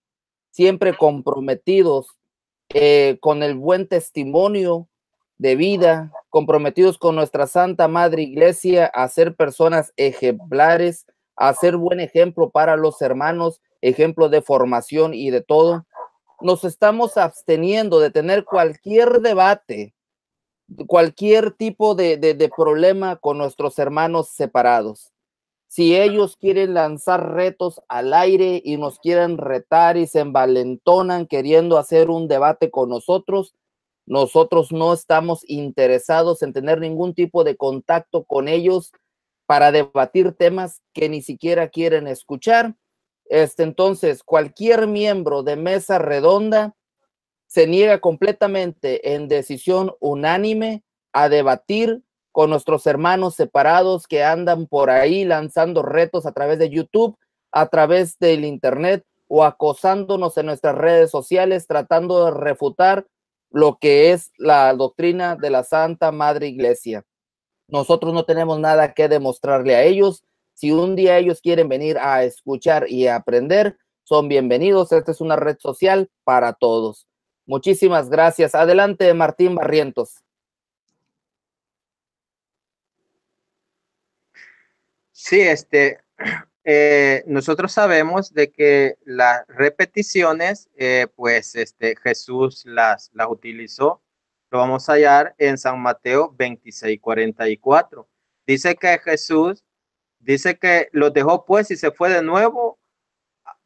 siempre comprometidos con el buen testimonio de vida, comprometidos con nuestra Santa Madre Iglesia, a ser personas ejemplares, a ser buen ejemplo para los hermanos, ejemplo de formación y de todo. Nos estamos absteniendo de tener cualquier debate, cualquier tipo de problema con nuestros hermanos separados. Si ellos quieren lanzar retos al aire y nos quieren retar y se envalentonan queriendo hacer un debate con nosotros, nosotros no estamos interesados en tener ningún tipo de contacto con ellos para debatir temas que ni siquiera quieren escuchar. Entonces, cualquier miembro de Mesa Redonda se niega completamente en decisión unánime a debatir con nuestros hermanos separados que andan por ahí lanzando retos a través de YouTube, a través del internet o acosándonos en nuestras redes sociales, tratando de refutar lo que es la doctrina de la Santa Madre Iglesia. Nosotros no tenemos nada que demostrarle a ellos. Si un día ellos quieren venir a escuchar y a aprender, son bienvenidos. Esta es una red social para todos. Muchísimas gracias. Adelante, Martín Barrientos. Sí, nosotros sabemos de que las repeticiones, pues Jesús las utilizó. Lo vamos a hallar en San Mateo 26:44. Dice que Jesús, dice que los dejó pues y se fue de nuevo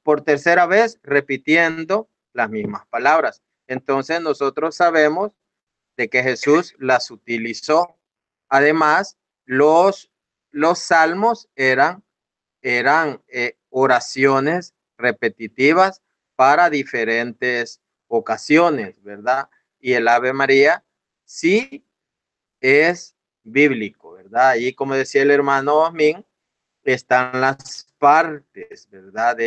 por tercera vez repitiendo las mismas palabras. Entonces nosotros sabemos de que Jesús las utilizó. Además, los salmos eran oraciones repetitivas para diferentes ocasiones, ¿verdad? Y el Ave María sí es bíblico, ¿verdad? Y como decía el hermano Osmin, están las partes, ¿verdad?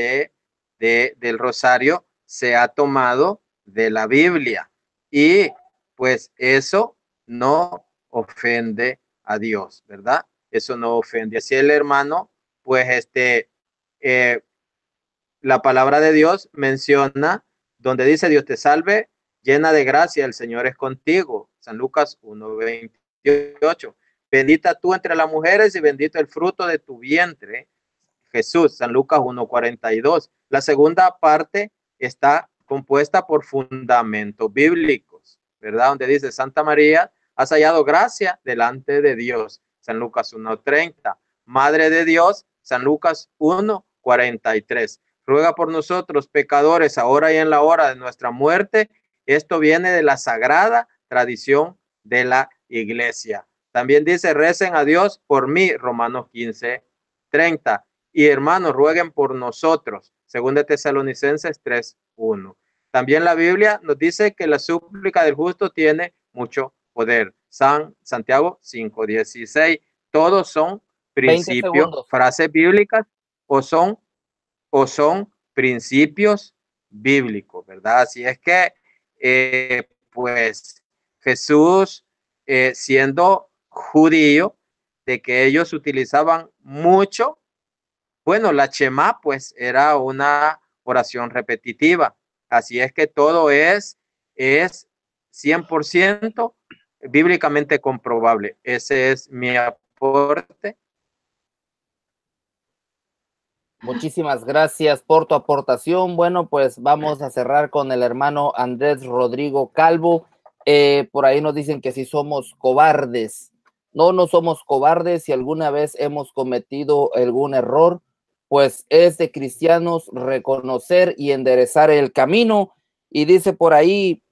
Del rosario se ha tomado de la Biblia y pues eso no ofende a Dios, ¿verdad? Eso no ofende. Así el hermano, pues la palabra de Dios menciona donde dice Dios te salve, llena de gracia, el Señor es contigo. San Lucas 1:28. Bendita tú entre las mujeres y bendito el fruto de tu vientre, Jesús. San Lucas 1:42. La segunda parte está compuesta por fundamentos bíblicos, ¿verdad? Donde dice Santa María, has hallado gracia delante de Dios. San Lucas 1:30. Madre de Dios, San Lucas 1:43. Ruega por nosotros pecadores, ahora y en la hora de nuestra muerte. Esto viene de la sagrada tradición de la Iglesia. También dice, recen a Dios por mí, Romanos 15:30. Y hermanos, rueguen por nosotros, según de Tesalonicenses 3:1. También la Biblia nos dice que la súplica del justo tiene mucho poder. Santiago 5:16. Todos son principios, frases bíblicas o son principios bíblicos, ¿verdad? Así es que, pues, Jesús, siendo judío, de que ellos utilizaban mucho, bueno, la Shema, pues, era una oración repetitiva. Así es que todo es 100% bíblicamente comprobable. Ese es mi aporte. Muchísimas gracias por tu aportación. Bueno, pues vamos a cerrar con el hermano Andrés Rodrigo Calvo. Por ahí nos dicen que si somos cobardes. No, no somos cobardes. Si alguna vez hemos cometido algún error, pues es de cristianos reconocer y enderezar el camino. Y dice por ahí,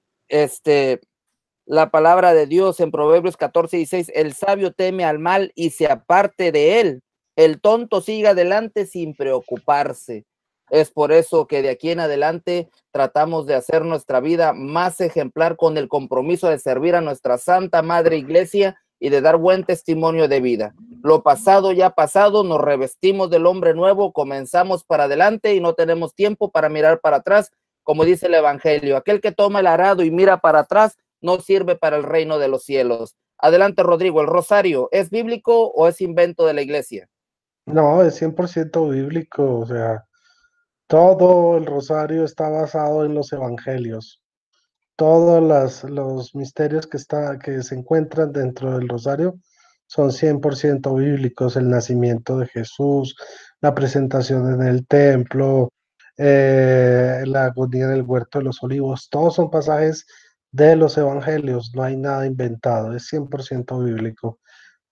la palabra de Dios en Proverbios 14:16, el sabio teme al mal y se aparte de él. El tonto sigue adelante sin preocuparse. Es por eso que de aquí en adelante tratamos de hacer nuestra vida más ejemplar con el compromiso de servir a nuestra Santa Madre Iglesia y de dar buen testimonio de vida. Lo pasado ya pasado, nos revestimos del hombre nuevo, comenzamos para adelante y no tenemos tiempo para mirar para atrás, como dice el Evangelio. Aquel que toma el arado y mira para atrás no sirve para el reino de los cielos. Adelante, Rodrigo. ¿El rosario es bíblico o es invento de la iglesia? No, es 100% bíblico, o sea, todo el rosario está basado en los evangelios. Todos los misterios que se encuentran dentro del rosario son 100% bíblicos. El nacimiento de Jesús, la presentación en el templo, la agonía en el huerto de los olivos, todos son pasajes de los evangelios, no hay nada inventado, es 100% bíblico.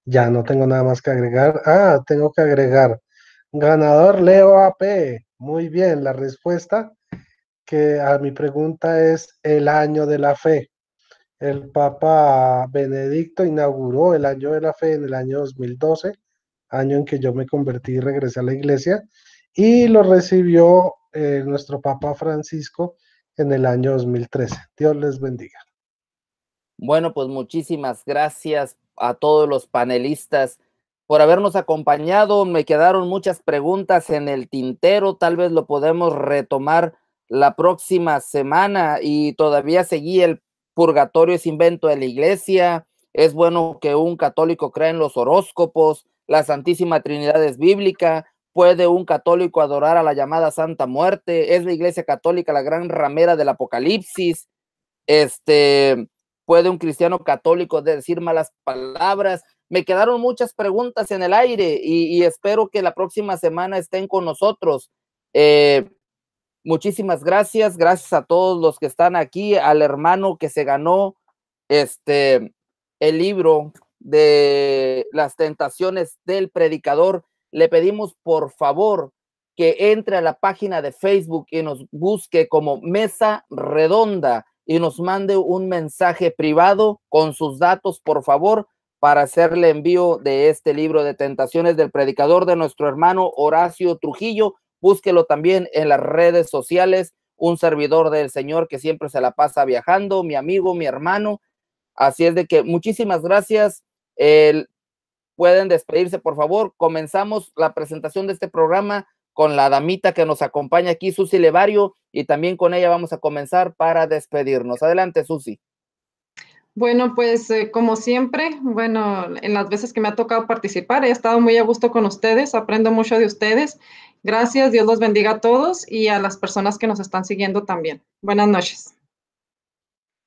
Ya no tengo nada más que agregar. Tengo que agregar. Ganador Leo AP. Muy bien, la respuesta que a mi pregunta es el año de la fe. El Papa Benedicto inauguró el año de la fe en el año 2012, año en que yo me convertí y regresé a la iglesia, y lo recibió nuestro Papa Francisco en el año 2013. Dios les bendiga. Bueno, pues muchísimas gracias a todos los panelistas por habernos acompañado. Me quedaron muchas preguntas en el tintero, tal vez lo podemos retomar la próxima semana. Y todavía seguí el purgatorio es invento de la iglesia. Es bueno que un católico crea en los horóscopos. La Santísima Trinidad es bíblica. ¿Puede un católico adorar a la llamada Santa Muerte? ¿Es la Iglesia Católica la gran ramera del Apocalipsis? ¿Puede un cristiano católico decir malas palabras? Me quedaron muchas preguntas en el aire y espero que la próxima semana estén con nosotros. Muchísimas gracias. Gracias a todos los que están aquí, al hermano que se ganó el libro de las tentaciones del predicador. Le pedimos por favor que entre a la página de Facebook y nos busque como Mesa Redonda y nos mande un mensaje privado con sus datos, por favor, para hacerle envío de este libro de tentaciones del predicador de nuestro hermano Horacio Trujillo. Búsquelo también en las redes sociales, un servidor del Señor que siempre se la pasa viajando, mi amigo, mi hermano. Así es de que muchísimas gracias. Pueden despedirse, por favor. Comenzamos la presentación de este programa con la damita que nos acompaña aquí, Susi Levario, y también con ella vamos a comenzar para despedirnos. Adelante, Susi. Bueno, pues como siempre, bueno, en las veces que me ha tocado participar, he estado muy a gusto con ustedes, aprendo mucho de ustedes. Gracias, Dios los bendiga a todos y a las personas que nos están siguiendo también. Buenas noches.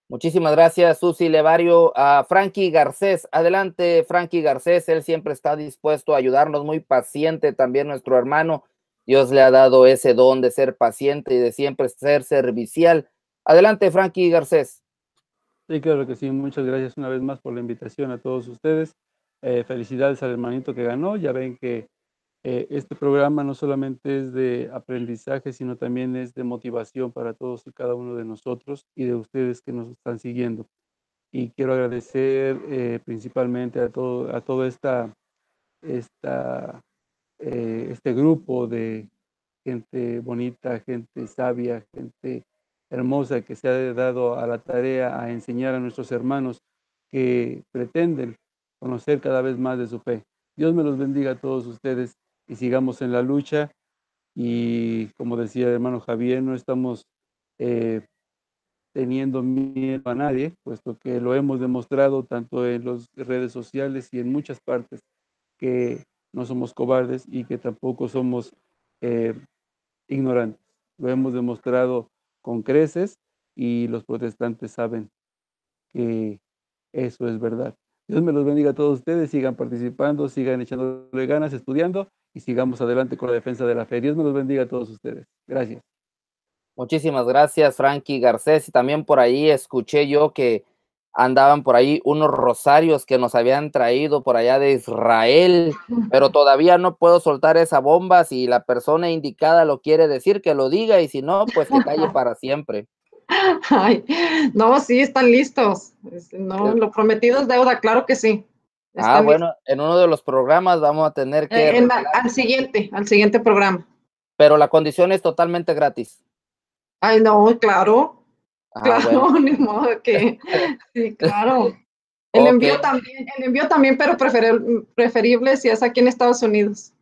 Muchísimas gracias, Susi Levario. A Frankie Garcés, adelante, Frankie Garcés, él siempre está dispuesto a ayudarnos, muy paciente también nuestro hermano. Dios le ha dado ese don de ser paciente y de siempre ser servicial. Adelante, Frankie Garcés. Sí, claro que sí. Muchas gracias una vez más por la invitación a todos ustedes. Felicidades al hermanito que ganó. Ya ven que este programa no solamente es de aprendizaje, sino también es de motivación para todos y cada uno de nosotros y de ustedes que nos están siguiendo. Y quiero agradecer principalmente a todo esta, este grupo de gente bonita, gente sabia, gente hermosa que se ha dado a la tarea a enseñar a nuestros hermanos que pretenden conocer cada vez más de su fe. Dios me los bendiga a todos ustedes y sigamos en la lucha. Y como decía el hermano Javier, no estamos teniendo miedo a nadie, puesto que lo hemos demostrado tanto en las redes sociales y en muchas partes, que no somos cobardes y que tampoco somos eh, ignorantes. Lo hemos demostrado con creces y los protestantes saben que eso es verdad. Dios me los bendiga a todos ustedes, sigan participando, sigan echándole ganas, estudiando y sigamos adelante con la defensa de la fe. Dios me los bendiga a todos ustedes. Gracias. Muchísimas gracias, Frankie Garcés. Y también por ahí escuché yo que andaban por ahí unos rosarios que nos habían traído por allá de Israel, pero todavía no puedo soltar esa bomba. Si la persona indicada lo quiere decir, que lo diga, y si no, pues que calle para siempre. Ay, no, sí, están listos. No, lo prometido es deuda, claro que sí. Están listos. Bueno, en uno de los programas vamos a tener que Al siguiente programa. pero la condición es totalmente gratis. Ay, no, claro, Bueno. claro, ni modo que, sí, claro. Ok. El envío también, pero preferible si es aquí en Estados Unidos.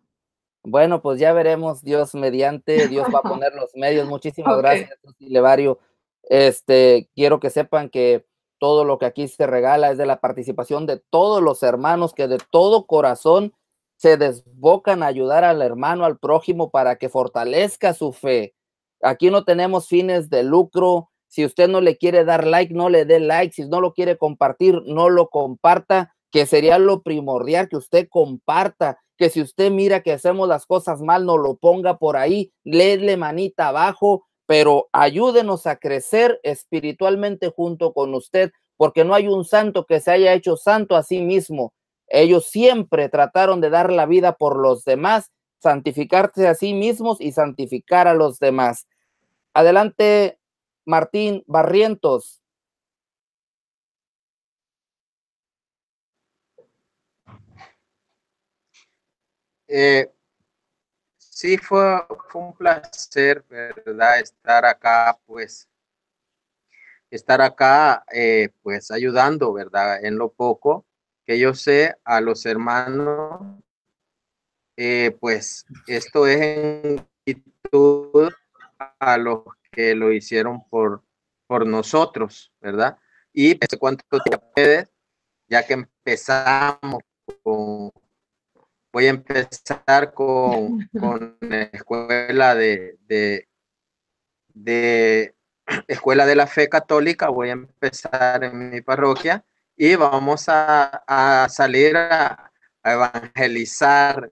Bueno, pues ya veremos, Dios mediante, Dios va a poner los medios. Muchísimas Ok. gracias, Susi Levario. Quiero que sepan que todo lo que aquí se regala es de la participación de todos los hermanos que de todo corazón se desbocan a ayudar al hermano, al prójimo, para que fortalezca su fe. Aquí no tenemos fines de lucro. Si usted no le quiere dar like, no le dé like. Si no lo quiere compartir, no lo comparta, que sería lo primordial, que usted comparta, que si usted mira que hacemos las cosas mal, no lo ponga por ahí, léele manita abajo, pero ayúdenos a crecer espiritualmente junto con usted, porque no hay un santo que se haya hecho santo a sí mismo. Ellos siempre trataron de dar la vida por los demás, santificarse a sí mismos y santificar a los demás. Adelante, Martín Barrientos. Sí, fue un placer, ¿verdad? Estar acá, pues ayudando, ¿verdad? En lo poco que yo sé a los hermanos, pues esto es en gratitud a los que lo hicieron por nosotros, ¿verdad? Y pues, cuánto tiempo puedes, ya que empezamos con, voy a empezar con la escuela de Escuela de la Fe Católica, voy a empezar en mi parroquia y vamos a salir a evangelizar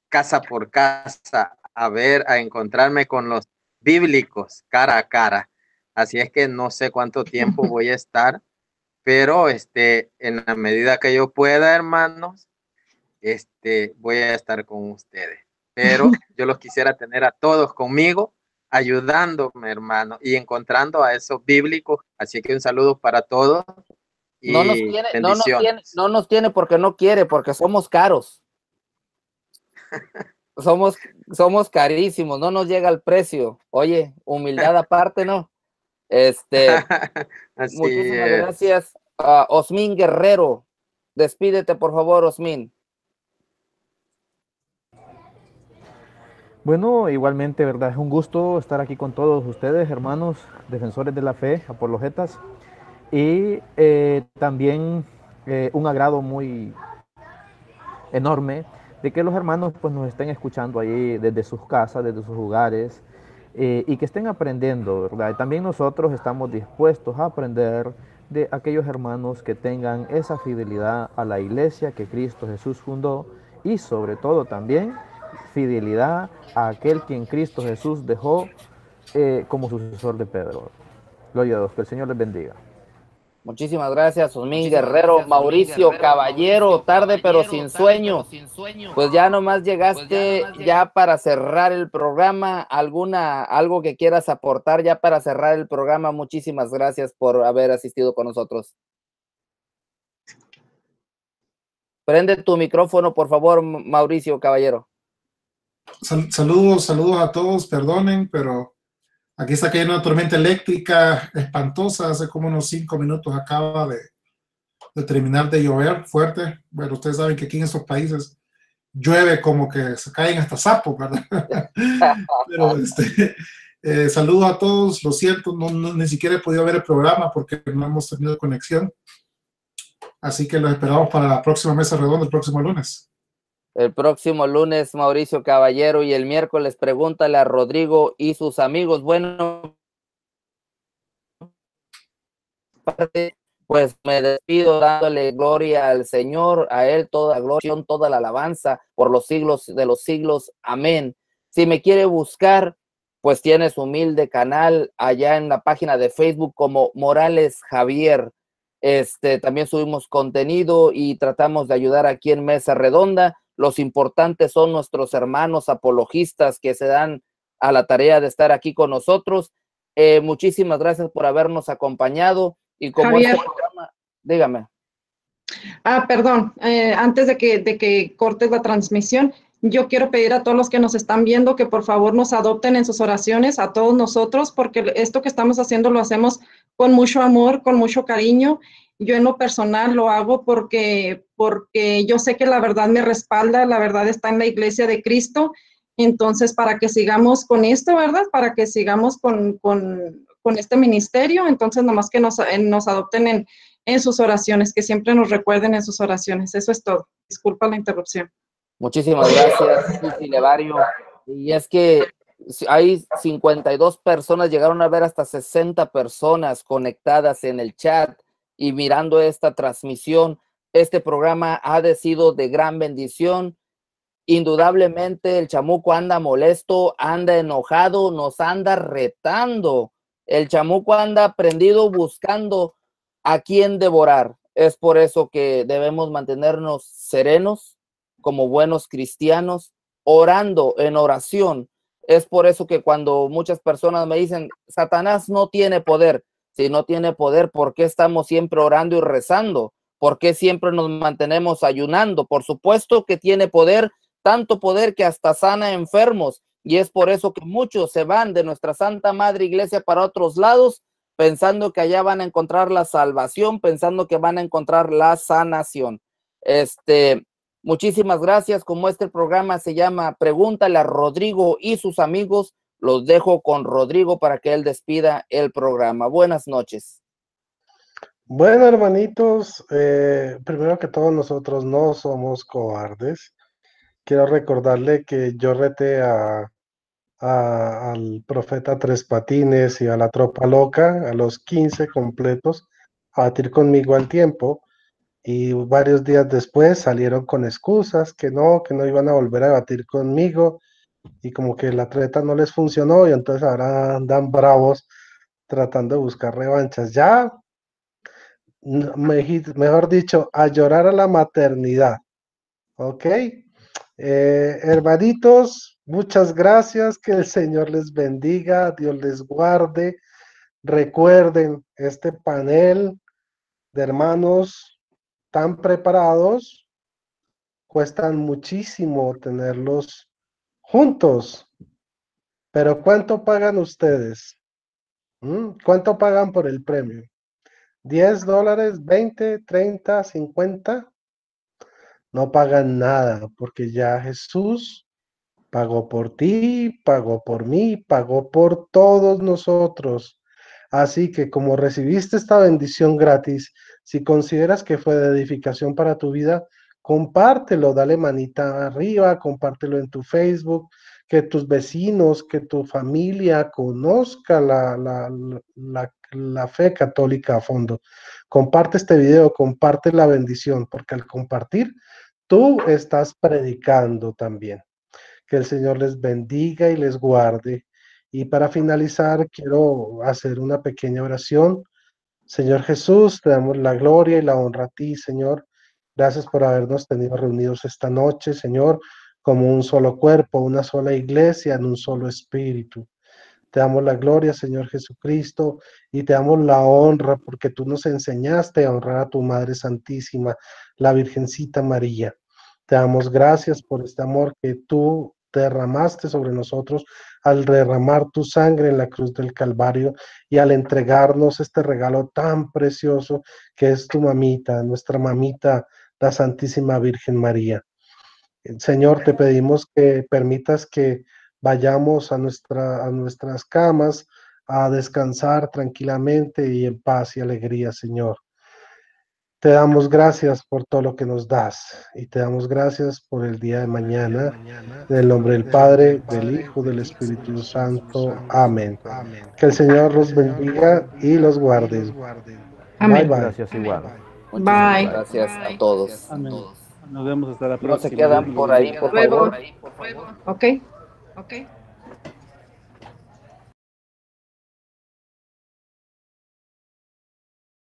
casa por casa, a encontrarme con los bíblicos cara a cara. Así es que no sé cuánto tiempo voy a estar, pero en la medida que yo pueda, hermanos, voy a estar con ustedes. Pero yo los quisiera tener a todos conmigo, ayudándome, hermano, y encontrando a esos bíblicos. Así que un saludo para todos y bendiciones. No nos tiene porque no quiere, porque somos caros. Somos carísimos, no nos llega el precio. Oye, humildad aparte, ¿no? Muchísimas gracias. Osmin Guerrero, despídete, por favor, Osmin. Bueno, igualmente, ¿verdad? Es un gusto estar aquí con todos ustedes, hermanos, defensores de la fe, apologetas. Y también un agrado muy enorme de que los hermanos pues nos estén escuchando ahí desde sus casas, desde sus hogares, y que estén aprendiendo, ¿verdad? Y también nosotros estamos dispuestos a aprender de aquellos hermanos que tengan esa fidelidad a la iglesia que Cristo Jesús fundó, y sobre todo también fidelidad a aquel quien Cristo Jesús dejó como sucesor de Pedro. Gloria a Dios, que el Señor les bendiga. Muchísimas gracias, Osmín Guerrero. Mauricio Caballero, tarde pero sin sueño. Pues ya nomás llegaste ya para cerrar el programa. Algo que quieras aportar ya para cerrar el programa? Muchísimas gracias por haber asistido con nosotros. Prende tu micrófono, por favor, Mauricio Caballero. Saludos a todos, perdonen, pero aquí está cayendo una tormenta eléctrica espantosa. Hace como unos 5 minutos acaba de terminar de llover fuerte. Bueno, ustedes saben que aquí en estos países llueve como que se caen hasta sapos, ¿verdad? Pero saludos a todos. Lo siento, ni siquiera he podido ver el programa porque no hemos tenido conexión. Así que los esperamos para la próxima mesa redonda el próximo lunes. El próximo lunes, Mauricio Caballero, y el miércoles pregúntale a Rodrigo y sus amigos. Bueno, pues me despido dándole gloria al Señor, a Él toda la gloria, toda la alabanza por los siglos de los siglos. Amén. Si me quiere buscar, pues tiene su humilde canal allá en la página de Facebook como Morales Javier. También subimos contenido y tratamos de ayudar aquí en Mesa Redonda. Los importantes son nuestros hermanos apologistas que se dan a la tarea de estar aquí con nosotros. Muchísimas gracias por habernos acompañado. Y como Javier, programa, dígame. Perdón, antes de que cortes la transmisión, yo quiero pedir a todos los que nos están viendo que por favor nos adopten en sus oraciones, a todos nosotros, porque esto que estamos haciendo lo hacemos con mucho amor, con mucho cariño. Yo en lo personal lo hago porque yo sé que la verdad me respalda, la verdad está en la iglesia de Cristo. Entonces, para que sigamos con esto, ¿verdad? Para que sigamos con este ministerio, entonces nomás que nos adopten en sus oraciones, que siempre nos recuerden en sus oraciones. Eso es todo. Disculpa la interrupción. Muchísimas gracias, Susi Levario. Y es que hay 52 personas, llegaron a ver hasta 60 personas conectadas en el chat y mirando esta transmisión. Este programa ha sido de gran bendición. Indudablemente el chamuco anda molesto, anda enojado, nos anda retando. El chamuco anda prendido buscando a quién devorar. Es por eso que debemos mantenernos serenos como buenos cristianos, orando en oración. Es por eso que cuando muchas personas me dicen, Satanás no tiene poder. Si no tiene poder, ¿por qué estamos siempre orando y rezando? ¿Por qué siempre nos mantenemos ayunando? Por supuesto que tiene poder, tanto poder que hasta sana enfermos. Y es por eso que muchos se van de nuestra Santa Madre Iglesia para otros lados, pensando que allá van a encontrar la salvación, pensando que van a encontrar la sanación. Muchísimas gracias. Como este programa se llama Pregúntale a Rodrigo y sus amigos, los dejo con Rodrigo para que él despida el programa. Buenas noches. Bueno, hermanitos, primero que todo, nosotros no somos cobardes. Quiero recordarle que yo reté al profeta Tres Patines y a la Tropa Loca, a los 15 completos, a batir conmigo al tiempo. Y varios días después salieron con excusas que no iban a volver a batir conmigo. Y como que la treta no les funcionó y entonces ahora andan bravos tratando de buscar revanchas. Ya, mejor dicho, a llorar a la maternidad. ¿Ok? Hermanitos, muchas gracias, que el Señor les bendiga, Dios les guarde. Recuerden, este panel de hermanos tan preparados, cuestan muchísimo tenerlos juntos, pero ¿cuánto pagan ustedes? ¿Cuánto pagan por el premio? $10, 20, 30, 50. No pagan nada porque ya Jesús pagó por ti, pagó por mí, pagó por todos nosotros. Así que como recibiste esta bendición gratis, si consideras que fue de edificación para tu vida, compártelo, dale manita arriba, compártelo en tu Facebook, que tus vecinos, que tu familia conozca la fe católica a fondo. Comparte este video, comparte la bendición, porque al compartir, tú estás predicando también. Que el Señor les bendiga y les guarde. Y para finalizar, quiero hacer una pequeña oración. Señor Jesús, te damos la gloria y la honra a ti, Señor. Gracias por habernos tenido reunidos esta noche, Señor, como un solo cuerpo, una sola iglesia, en un solo espíritu. Te damos la gloria, Señor Jesucristo, y te damos la honra porque tú nos enseñaste a honrar a tu Madre Santísima, la Virgencita María. Te damos gracias por este amor que tú derramaste sobre nosotros al derramar tu sangre en la cruz del Calvario y al entregarnos este regalo tan precioso que es tu mamita, nuestra mamita, la Santísima Virgen María. Señor, te pedimos que permitas que vayamos a nuestras camas a descansar tranquilamente y en paz y alegría, Señor. Te damos gracias por todo lo que nos das y te damos gracias por el día de mañana. En el nombre del Padre, del Hijo, del Espíritu Santo. Amén. Que el Señor los bendiga y los guarde. Bye, Amén. bye. Gracias igual. Muchísimas Bye. gracias a todos. Amén. Nos vemos hasta la No se próxima. quedan por ahí, por Luego. favor. Ok.